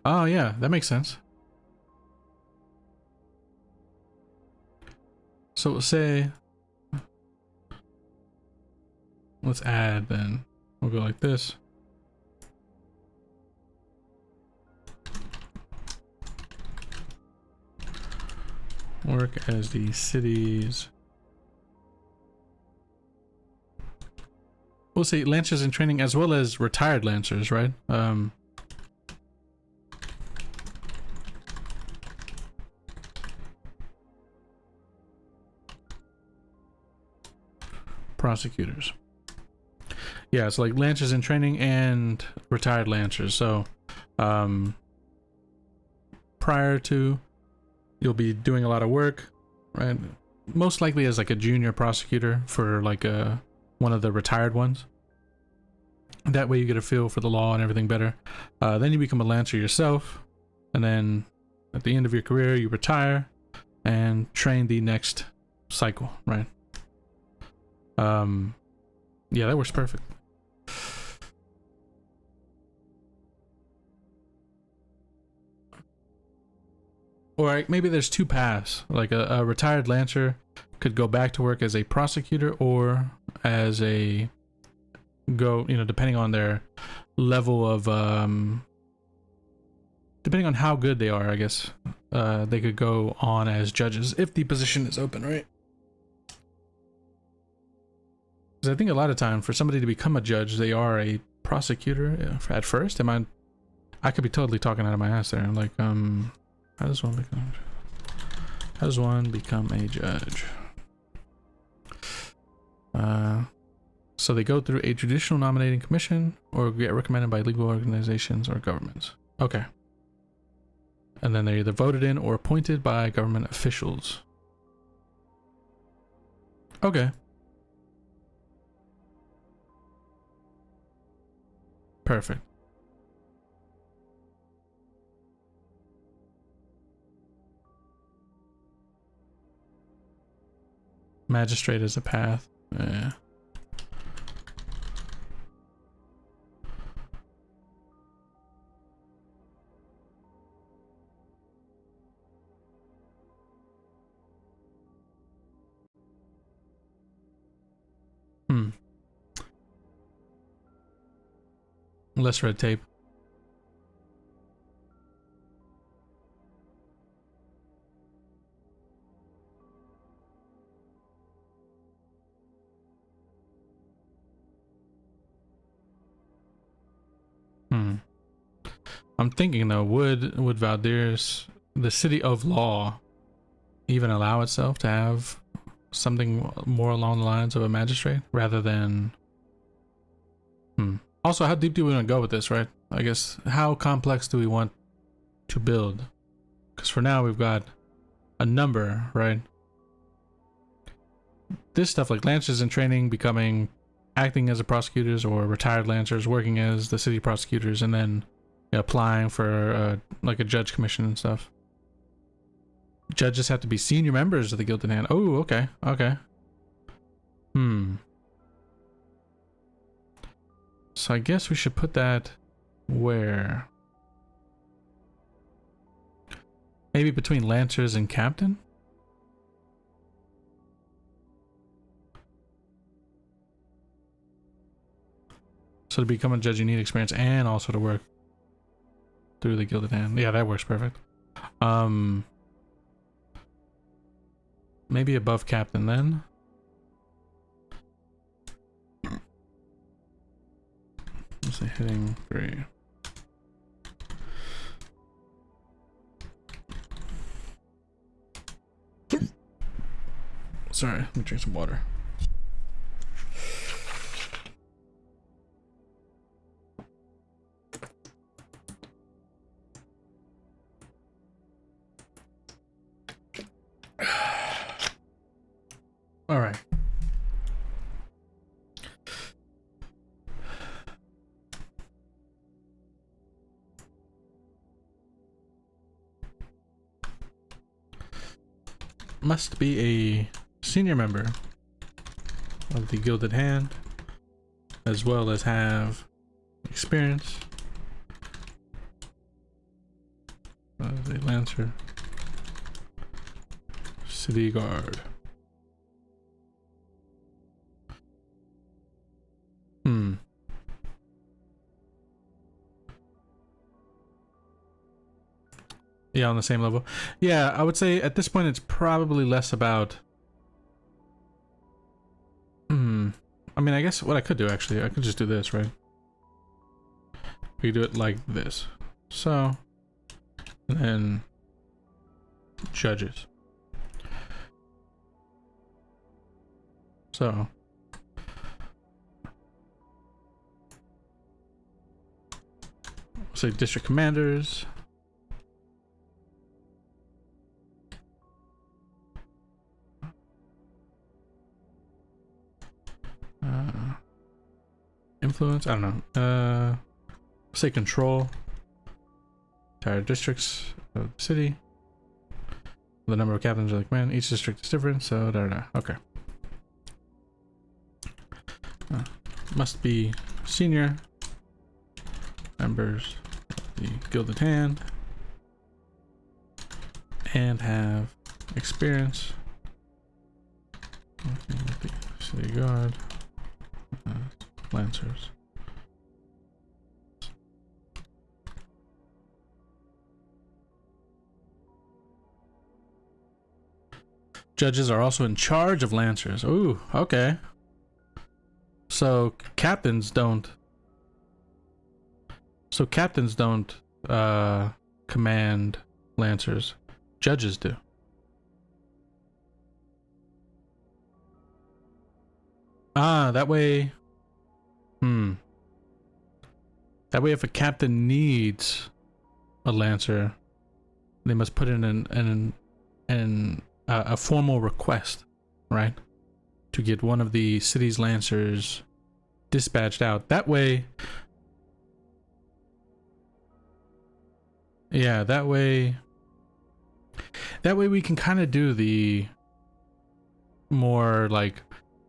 Oh yeah, that makes sense. So say, let's add then. We'll go like this. Work as the city's. We'll say Lancers in training as well as retired Lancers, right? Prosecutors. Yeah, it's like Lancers in training and retired Lancers. So, prior to, you'll be doing a lot of work, right? Most likely as like a junior prosecutor for like one of the retired ones. That way you get a feel for the law and everything better. Then you become a Lancer yourself, and then at the end of your career you retire and train the next cycle, right? Yeah, that works perfect. or maybe there's two paths. Like a retired lancer could go back to work as a prosecutor or as a depending on their level of depending on how good they are, I guess they could go on as judges if the position is open, right? Because I think a lot of time for somebody to become a judge, they are a prosecutor at first. I could be totally talking out of my ass there. Like, how does one become a judge? So they go through a judicial nominating commission or get recommended by legal organizations or governments. Okay. And then they're either voted in or appointed by government officials. Okay. Perfect. Magistrate is a path. Yeah. Less red tape. I'm thinking though, would Valdiras, the city of law, even allow itself to have something more along the lines of a magistrate rather than Also, how deep do we want to go with this, right? I guess, how complex do we want to build? Because for now we've got a number, right? This stuff like lancers in training acting as a prosecutors, or retired lancers working as the city prosecutors, and then applying for like a judge commission and stuff. Judges have to be senior members of the Gilded Hand. Oh, okay, okay. So I guess we should put that where? Maybe between lancers and captain? So to become a judge, you need experience and also to work through the Gilded Hand. Yeah, that works perfect. Maybe above captain then. Let's say hitting 3. Sorry, let me drink some water. All right. Must be a senior member of the Gilded Hand, as well as have experience as a lancer, city guard. Yeah, on the same level. Yeah, I would say at this point it's probably less about... I mean, I guess what I could do, actually, I could just do this, right? We could do it like this. So, and then judges. So, say district commanders. Influence, I don't know. Say control entire districts of the city. The number of captains are like, man, each district is different, so okay. Must be senior members of the Gilded Hand and have experience working with the city guard, lancers. Judges are also in charge of lancers. Ooh, okay. So captains don't command lancers. Judges do. That way. That way, if a captain needs a lancer, they must put in a formal request, right, to get one of the city's lancers dispatched out. That way, yeah, that way we can kind of do the more like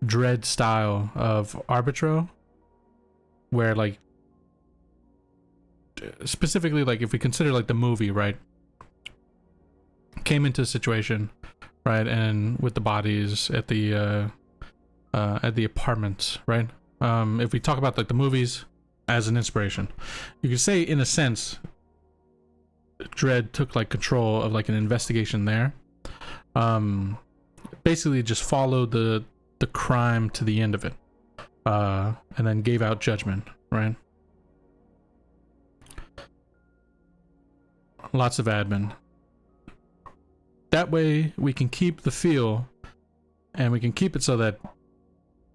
dread style of arbitro, where like specifically, like if we consider like the movie, right, came into a situation, right, and with the bodies at the apartments, right. If we talk about like the movies as an inspiration, you could say in a sense Dredd took like control of like an investigation there. Basically just followed the crime to the end of it, and then gave out judgment, right. Lots of admin. That way we can keep the feel, and we can keep it so that,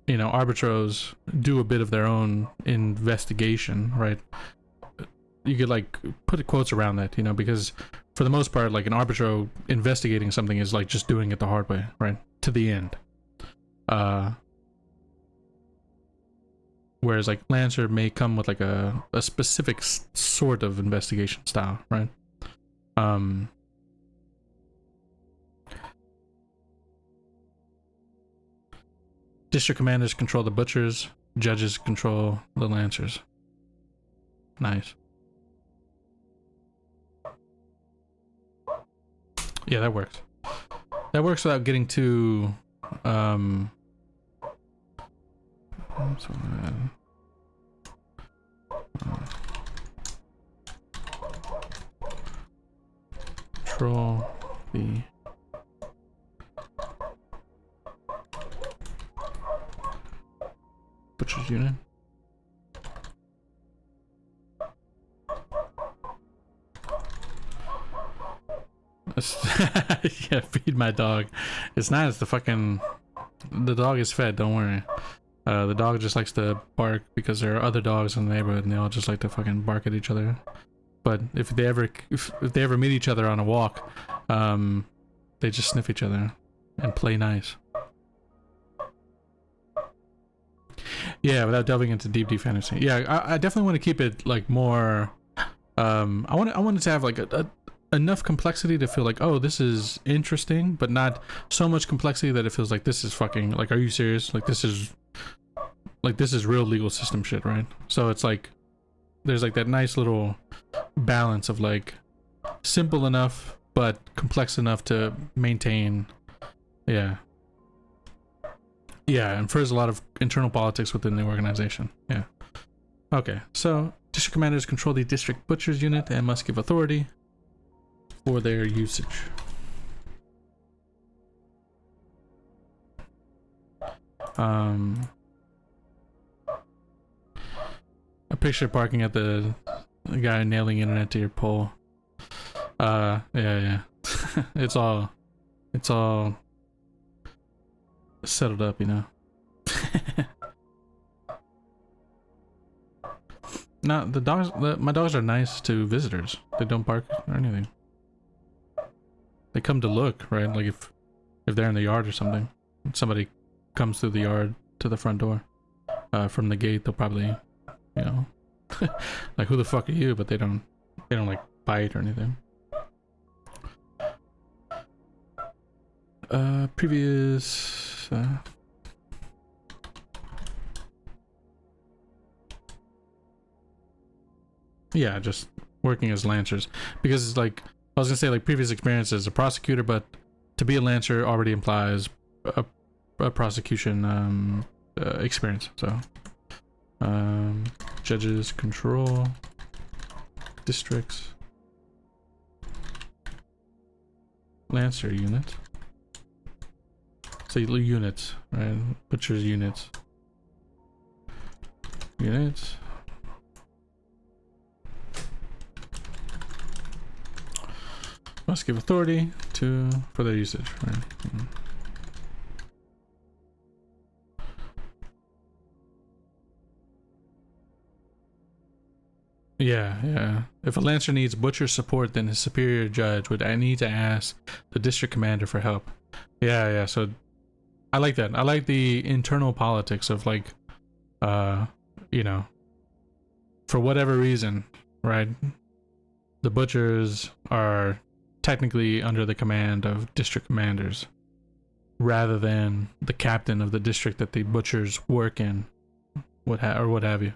you know, arbitros do a bit of their own investigation, right? You could like put quotes around that, you know, because for the most part, like an arbitro investigating something is like just doing it the hard way, right? To the end. Whereas like Lancer may come with like a specific sort of investigation style, right? District commanders control the butchers, judges control the lancers. Nice. Yeah, that works. That works without getting too control the butcher's unit. Yeah, feed my dog. It's not. It's the dog is fed. Don't worry. The dog just likes to bark because there are other dogs in the neighborhood, and they all just like to fucking bark at each other. But if they ever meet each other on a walk, they just sniff each other and play nice. Yeah, without delving into deep fantasy. Yeah, I definitely want to keep it like more. I want it to have like enough complexity to feel like, oh, this is interesting, but not so much complexity that it feels like this is fucking like, are you serious? Like this is real legal system shit, right? So it's like there's like that nice little balance of like simple enough but complex enough to maintain. Yeah, and there's a lot of internal politics within the organization. Yeah. Okay, so district commanders control the district butchers unit and must give authority for their usage. I picture parking at the guy nailing internet to your pole. Yeah. It's all settled up, you know. No, my dogs are nice to visitors. They don't bark or anything. They come to look, right? Like if they're in the yard or something, somebody comes through the yard to the front door from the gate, they'll probably, you know, like, who the fuck are you? But they don't like bite or anything. Previous yeah, just working as lancers, because it's like I was gonna say like previous experience as a prosecutor, but to be a lancer already implies a prosecution experience. So judges, control, districts, lancer unit. So units, right? Butcher's units. Units. Must give authority for their usage, right? Yeah. If a lancer needs butcher support, then his superior judge would need to ask the district commander for help. Yeah. So I like that. I like the internal politics of like, you know, for whatever reason, right? The butchers are technically under the command of district commanders rather than the captain of the district that the butchers work in, what have you.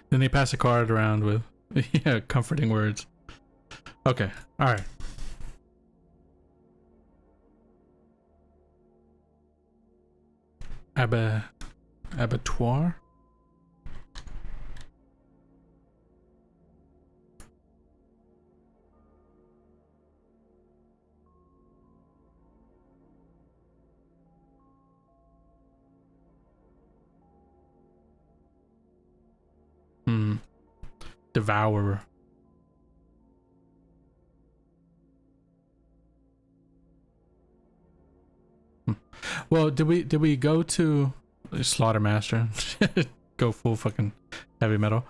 Then they pass a card around with comforting words. Okay, all right. Abattoir. Devourer. Well, did we go to Slaughtermaster? Go full fucking heavy metal.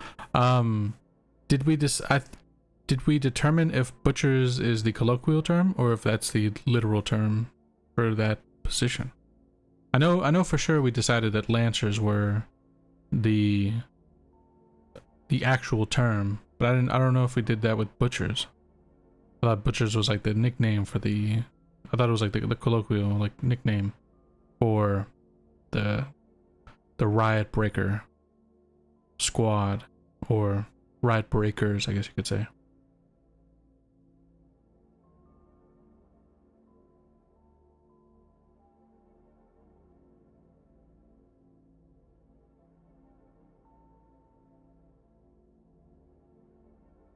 Did we did we determine if butchers is the colloquial term or if that's the literal term for that position? I know for sure we decided that lancers were the actual term, but I don't know if we did that with butchers. I thought butchers was like the nickname for the. I thought it was like the colloquial like nickname for the riot breaker squad or riot breakers, I guess you could say.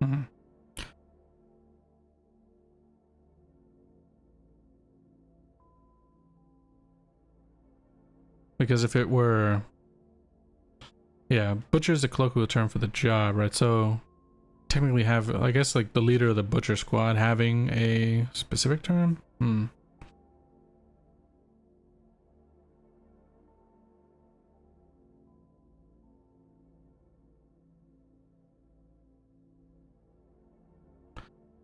Mm-hmm. Because if it were, yeah, butcher is a colloquial term for the job, right? So technically have, I guess, like the leader of the butcher squad having a specific term?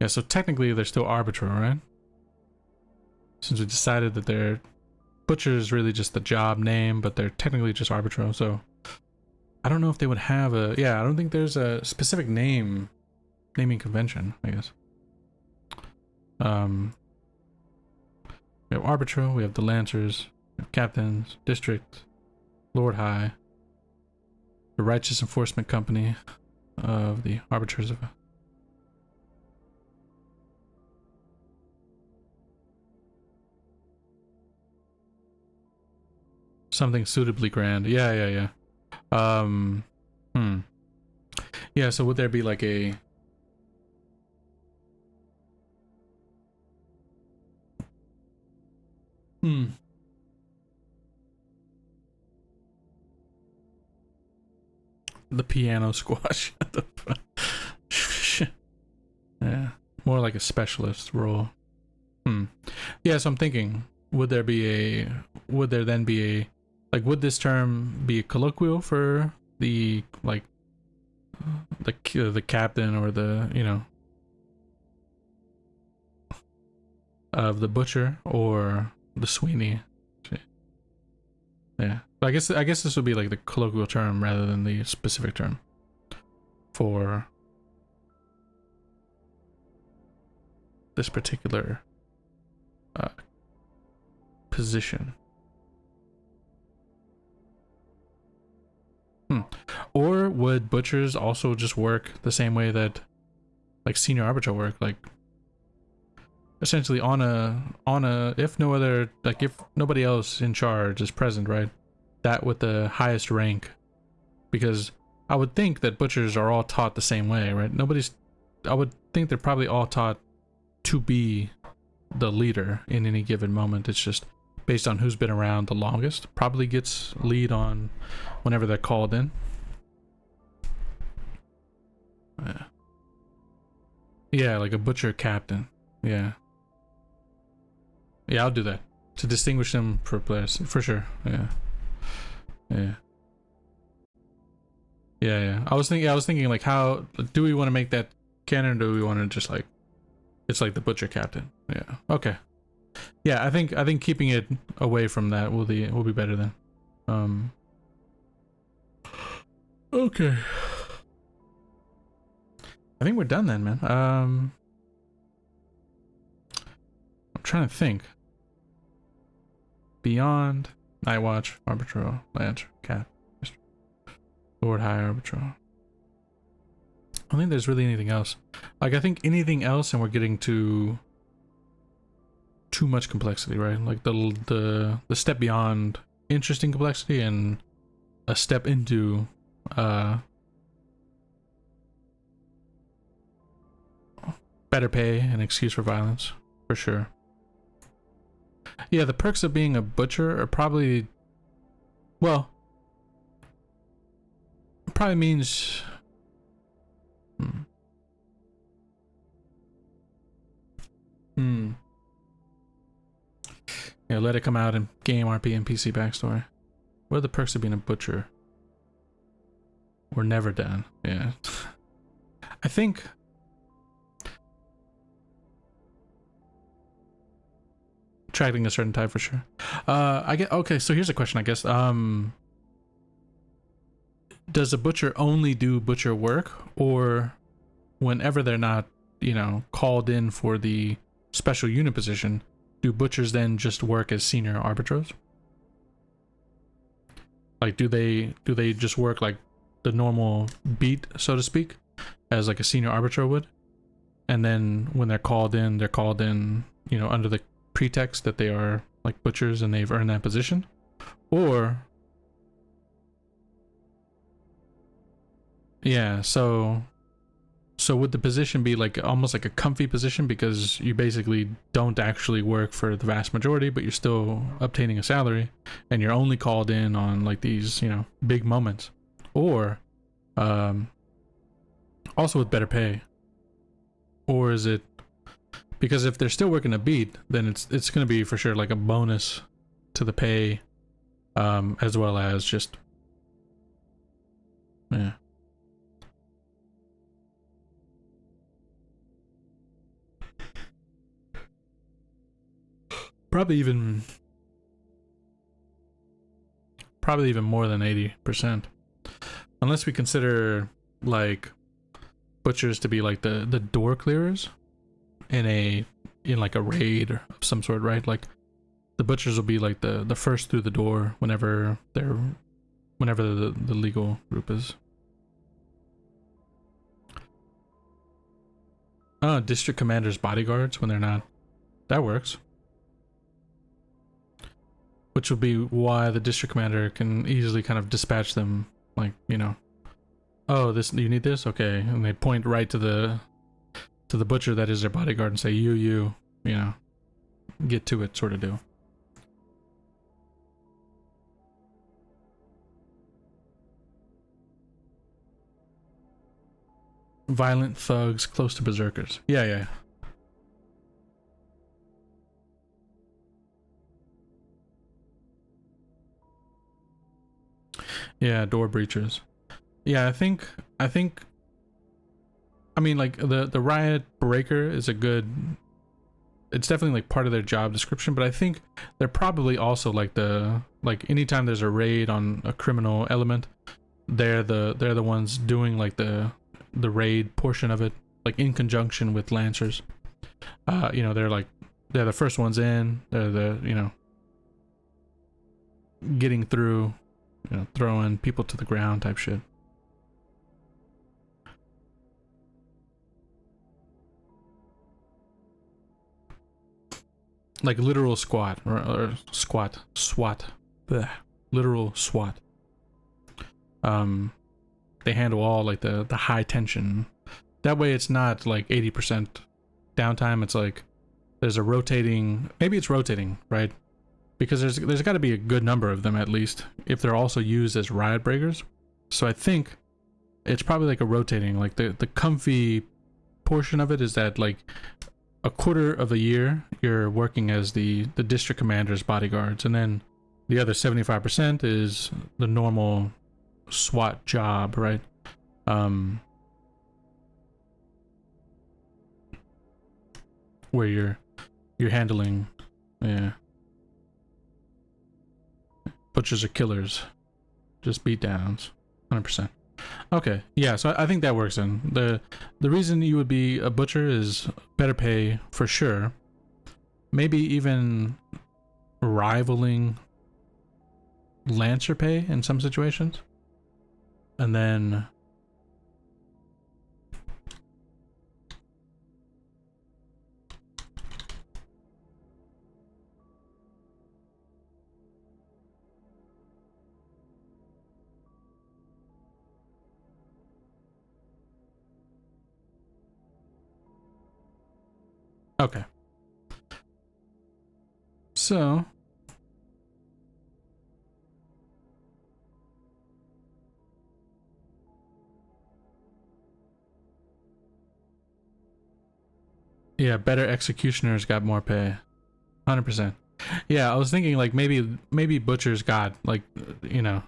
Yeah, so technically they're still arbitral, right? Since we decided that they're butcher is really just the job name, but they're technically just arbitral, so I don't know if they would have a, yeah, I don't think there's a specific naming convention, I guess. We have arbitral, we have the lancers, we have captains, district, lord high, the righteous enforcement company of the arbiters of something suitably grand. Yeah. Yeah, so would there be like a the piano squash. Yeah, more like a specialist role. Yeah, so I'm thinking would there be a would there then be a like would this term be colloquial for the like the captain or the of the butcher or the Sweeney? Yeah, I guess this would be like the colloquial term rather than the specific term for this particular position. Or would butchers also just work the same way that like senior arbiter work, like essentially on a if no other, like if nobody else in charge is present, right, that with the highest rank, because I would think that butchers are all taught the same way, right? I would think they're probably all taught to be the leader in any given moment. It's just based on who's been around the longest probably gets lead on whenever they're called in. Yeah, like a butcher captain. Yeah, I'll do that to distinguish them for players for sure. Yeah. I was thinking like, how do we want to make that canon, or do we want to just like it's like the butcher captain? Yeah, okay. Yeah, I think keeping it away from that will be better then. Okay, I think we're done then, man. I'm trying to think. Beyond, Night Watch, Arbitro, Lancer, Cat, Lord High Arbitro. I don't think there's really anything else. Like, I think anything else and we're getting to too much complexity, right? Like the step beyond interesting complexity and a step into better pay and excuse for violence, for sure. Yeah, the perks of being a butcher are probably, well, probably means yeah, let it come out in game, RP, and PC backstory. What are the perks of being a butcher? We're never done. Yeah. I think attracting a certain type for sure. I get okay, so here's a question, I guess. Does a butcher only do butcher work, or whenever they're not, called in for the special unit position, do butchers then just work as senior arbitros? Like, do they just work like the normal beat, so to speak, as like a senior arbitro would, and then when they're called in, under the pretext that they are like butchers and they've earned that position? Or yeah, so would the position be like almost like a comfy position because you basically don't actually work for the vast majority, but you're still obtaining a salary and you're only called in on like these, big moments? Or also with better pay? Or is it because if they're still working a beat, then it's going to be for sure like a bonus to the pay, as well as just yeah. Probably even more than 80%, unless we consider like butchers to be like the door clearers in like a raid of some sort, right? Like the butchers will be like the first through the door whenever the legal group is. District commanders bodyguards when they're not. That works. Which would be why the district commander can easily kind of dispatch them, like, oh, this, you need this, okay, and they point right to the butcher that is their bodyguard and say, you get to it, sort of deal. Violent thugs close to berserkers. Yeah. Yeah, door breachers. Yeah, I think I mean like the riot breaker is a good, it's definitely like part of their job description, but I think they're probably also like the, like anytime there's a raid on a criminal element, they're the ones doing like the raid portion of it, like in conjunction with lancers. You know, they're the first ones in, they're the, you know, getting through, you know, throwing people to the ground type shit. Like literal squat or squat, SWAT, bleh, literal SWAT. They handle all like the high tension. That way, it's not like 80% downtime. It's like there's a rotating. Maybe it's rotating, right? Because there's got to be a good number of them at least if they're also used as riot breakers. So I think it's probably like a rotating. Like the comfy portion of it is that like a quarter of the year you're working as the district commander's bodyguards, and then the other 75% is the normal SWAT job, right? Where you're handling, yeah, butchers or killers, just beat downs, 100%. Okay, yeah, so I think that works in. The reason you would be a butcher is better pay for sure. Maybe even rivaling lancer pay in some situations. And then okay. So yeah, better executioners got more pay. 100%. Yeah, I was thinking like maybe butchers got like, you know,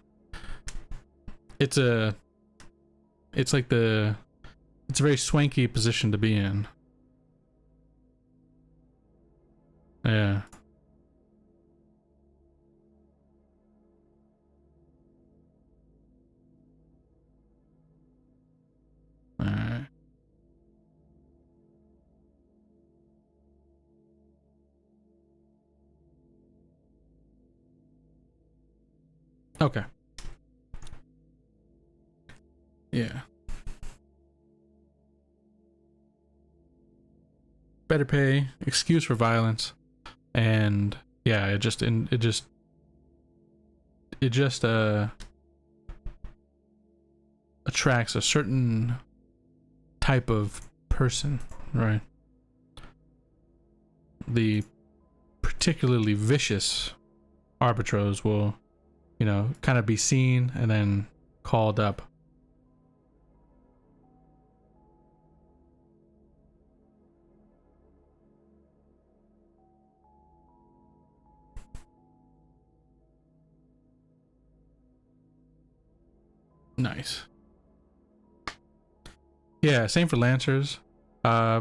it's a it's like the it's a very swanky position to be in. Yeah. Alright. Okay. Yeah. Better pay, excuse for violence, and yeah, it just attracts a certain type of person, right? The particularly vicious arbitros will, you know, kind of be seen and then called up. Nice. Yeah, same for lancers. Uh,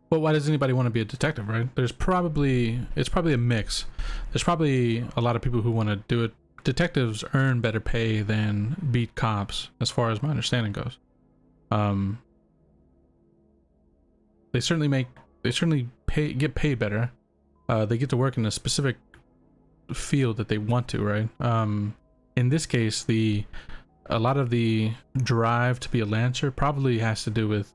but why does anybody want to be a detective, right? It's probably a mix. There's probably a lot of people who want to do it. Detectives earn better pay than beat cops, as far as my understanding goes. Um, they certainly make, they certainly get paid better. They get to work in a specific field that they want to, right? In this case, a lot of the drive to be a lancer probably has to do with,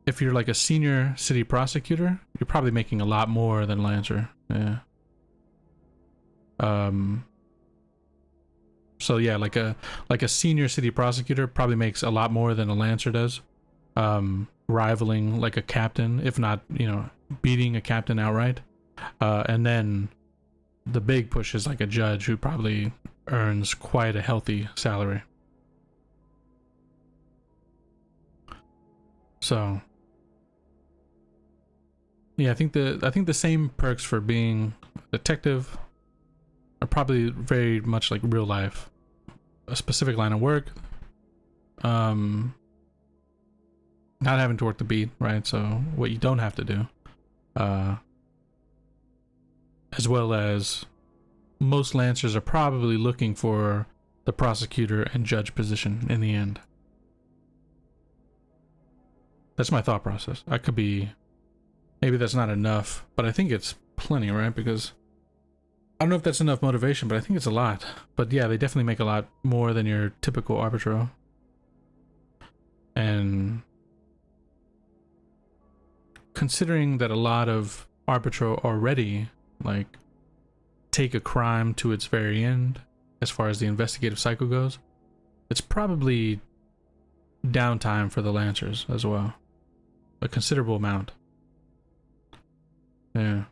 if you're like a senior city prosecutor, you're probably making a lot more than lancer. Yeah. So yeah, like a senior city prosecutor probably makes a lot more than a lancer does. Rivaling like a captain, if not, you know, beating a captain outright. And then the big push is like a judge who probably earns quite a healthy salary. So Yeah, I think the same perks for being a detective are probably very much like real life. A specific line of work, not having to work the beat, right? So what you don't have to do, as well as most lancers are probably looking for the prosecutor and judge position in the end. That's my thought process. I could be, maybe that's not enough, but I think it's plenty, right? Because I don't know if that's enough motivation, but I think it's a lot. But yeah, they definitely make a lot more than your typical arbitro. And considering that a lot of arbitro already like take a crime to its very end as far as the investigative cycle goes, it's probably downtime for the lancers as well. A considerable amount. Yeah.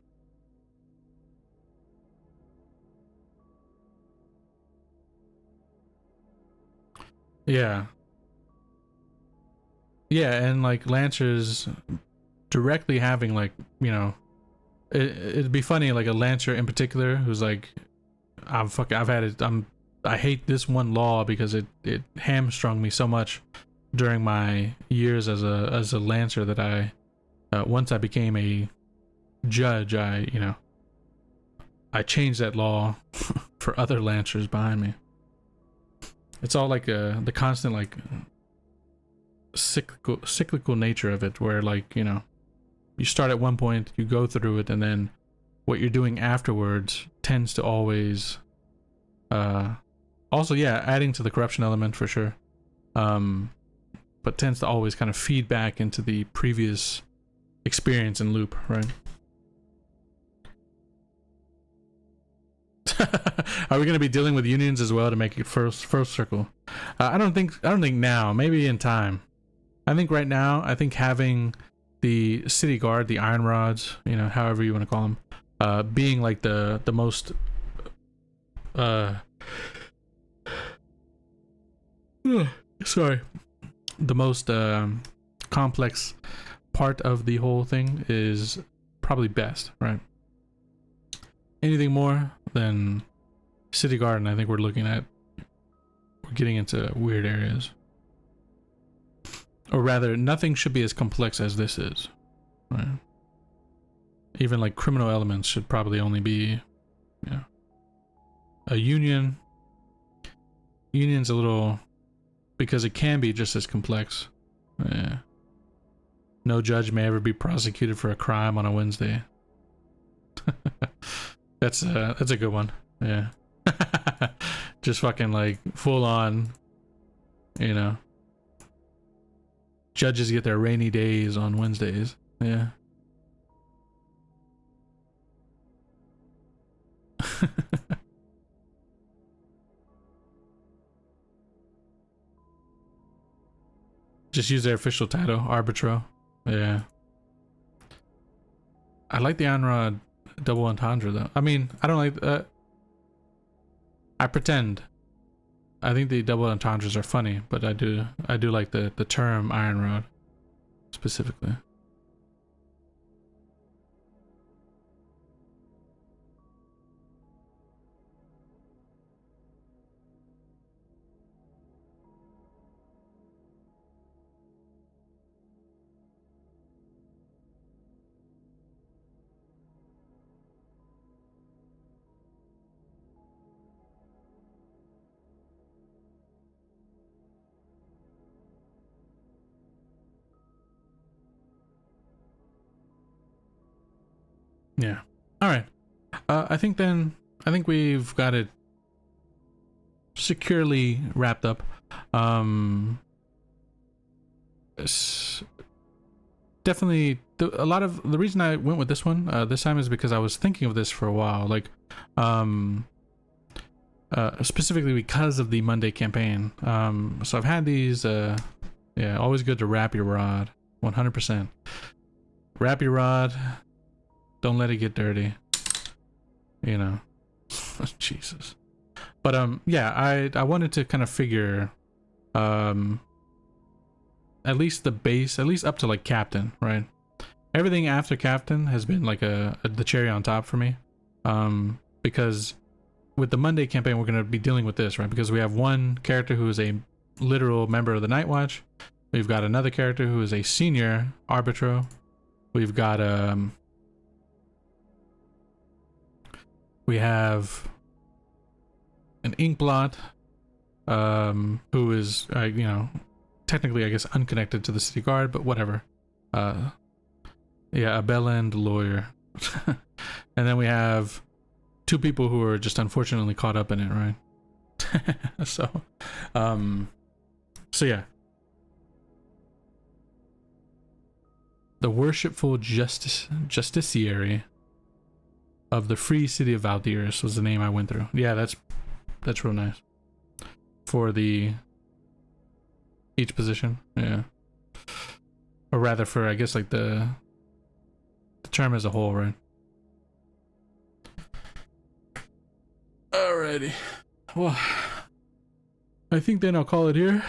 Yeah. Yeah, and like lancers directly having like, you know, it'd be funny like a lancer in particular who's like, I've had it, I hate this one law because it hamstrung me so much during my years as a lancer that I once I became a judge, I changed that law for other lancers behind me. It's all like the constant like cyclical nature of it, where like, you know, you start at one point, you go through it, and then what you're doing afterwards tends to always also, yeah, adding to the corruption element for sure, but tends to always kind of feed back into the previous experience and loop, right? Are we going to be dealing with unions as well to make it first circle? I don't think now. Maybe in time. I think right now, I think having the city guard, the iron rods, you know, however you want to call them, being like the most sorry, the most complex part of the whole thing is probably best, right? Anything more than city guard, and I think we're getting into weird areas. Or rather, nothing should be as complex as this is, right? Even like criminal elements should probably only be, you know, a union. Union's a little, because it can be just as complex. Yeah. No judge may ever be prosecuted for a crime on a Wednesday. That's a good one. Yeah. Just fucking like full on, you know. Judges get their rainy days on Wednesdays. Yeah. Just use their official title, arbitro. Yeah. I like the Anrod double entendre though. I mean, I don't like I pretend. I think the double entendres are funny, but I do like the term iron rod specifically. Yeah. All right. I think we've got it securely wrapped up. Definitely a lot of the reason I went with this one this time is because I was thinking of this for a while, like specifically because of the Monday campaign. So I've had these yeah, always good to wrap your rod. 100%. Wrap your rod. Don't let it get dirty. You know. Jesus. But yeah, I wanted to kind of figure at least the base, at least up to like captain, right? everything after Captain has been like the cherry on top for me, because with the Monday campaign we're going to be dealing with this, right? Because we have one character who is a literal member of the Night Watch. We've got another character who is a senior arbitro. We've got we have an Inkblot, who is you know, technically I guess unconnected to the city guard, but whatever. Yeah, a bell-end lawyer. And then we have two people who are just unfortunately caught up in it, right? So yeah. The worshipful justiciary of the free city of Valdiras was the name I went through. Yeah, that's real nice. For the each position, yeah. Or rather for, I guess, like the term as a whole, right? Alrighty. Well, I think then I'll call it here.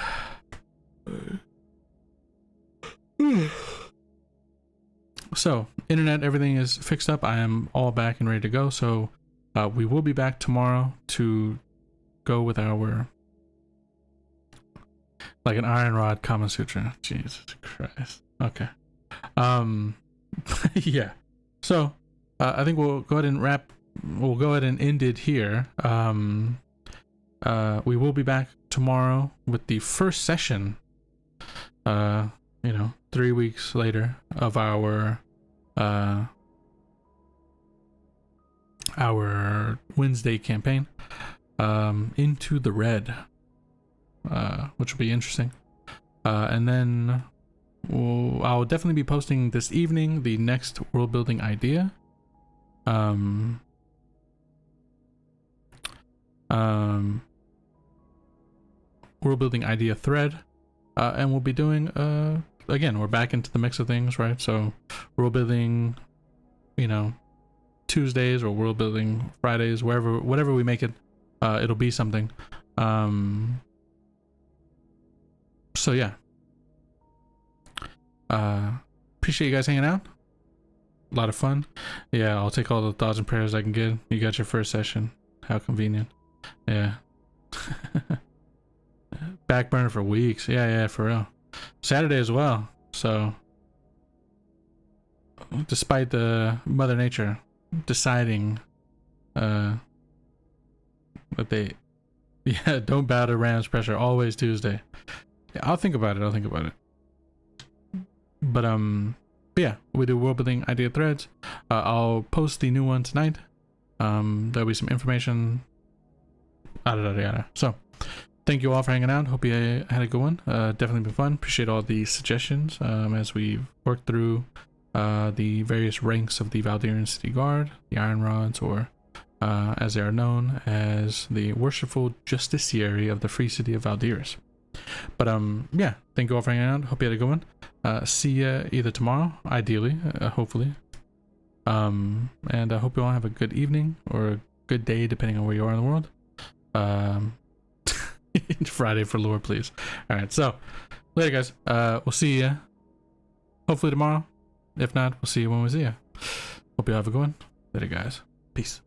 So, internet, everything is fixed up. I am all back and ready to go. So, we will be back tomorrow to go with our, like an iron rod Kama Sutra. Jesus Christ. Okay. Yeah. So, I think we'll go ahead and we'll go ahead and end it here. We will be back tomorrow with the first session, you know, 3 weeks later of our Wednesday campaign, Into the Red, which will be interesting. And then I'll definitely be posting this evening the next world building idea. World building idea thread, and we'll be doing again, we're back into the mix of things, right? So world building, you know, Tuesdays or world building Fridays, whatever we make it, it'll be something. So yeah, appreciate you guys hanging out. A lot of fun. Yeah, I'll take all the thoughts and prayers I can get. You got your first session. How convenient. Yeah. Back burner for weeks. Yeah, for real. Saturday as well. So, despite the Mother Nature deciding that they, yeah, don't bow to Ram's pressure. Always Tuesday. Yeah, I'll think about it. But yeah, we do world building idea threads. I'll post the new one tonight. There'll be some information. Yada. So, thank you all for hanging out. Hope you had a good one. Definitely been fun. Appreciate all the suggestions as we work through the various ranks of the Valdiran City Guard, the Iron Rods, or as they are known as the worshipful justiciary of the free city of Valdiras. But yeah, thank you all for hanging out. Hope you had a good one. See ya either tomorrow, ideally, hopefully. And I hope you all have a good evening or a good day, depending on where you are in the world. Friday for lore, please. All right, so later, guys. We'll see you hopefully tomorrow. If not, we'll see you when we see you. Hope you have a good one. Later, guys. Peace.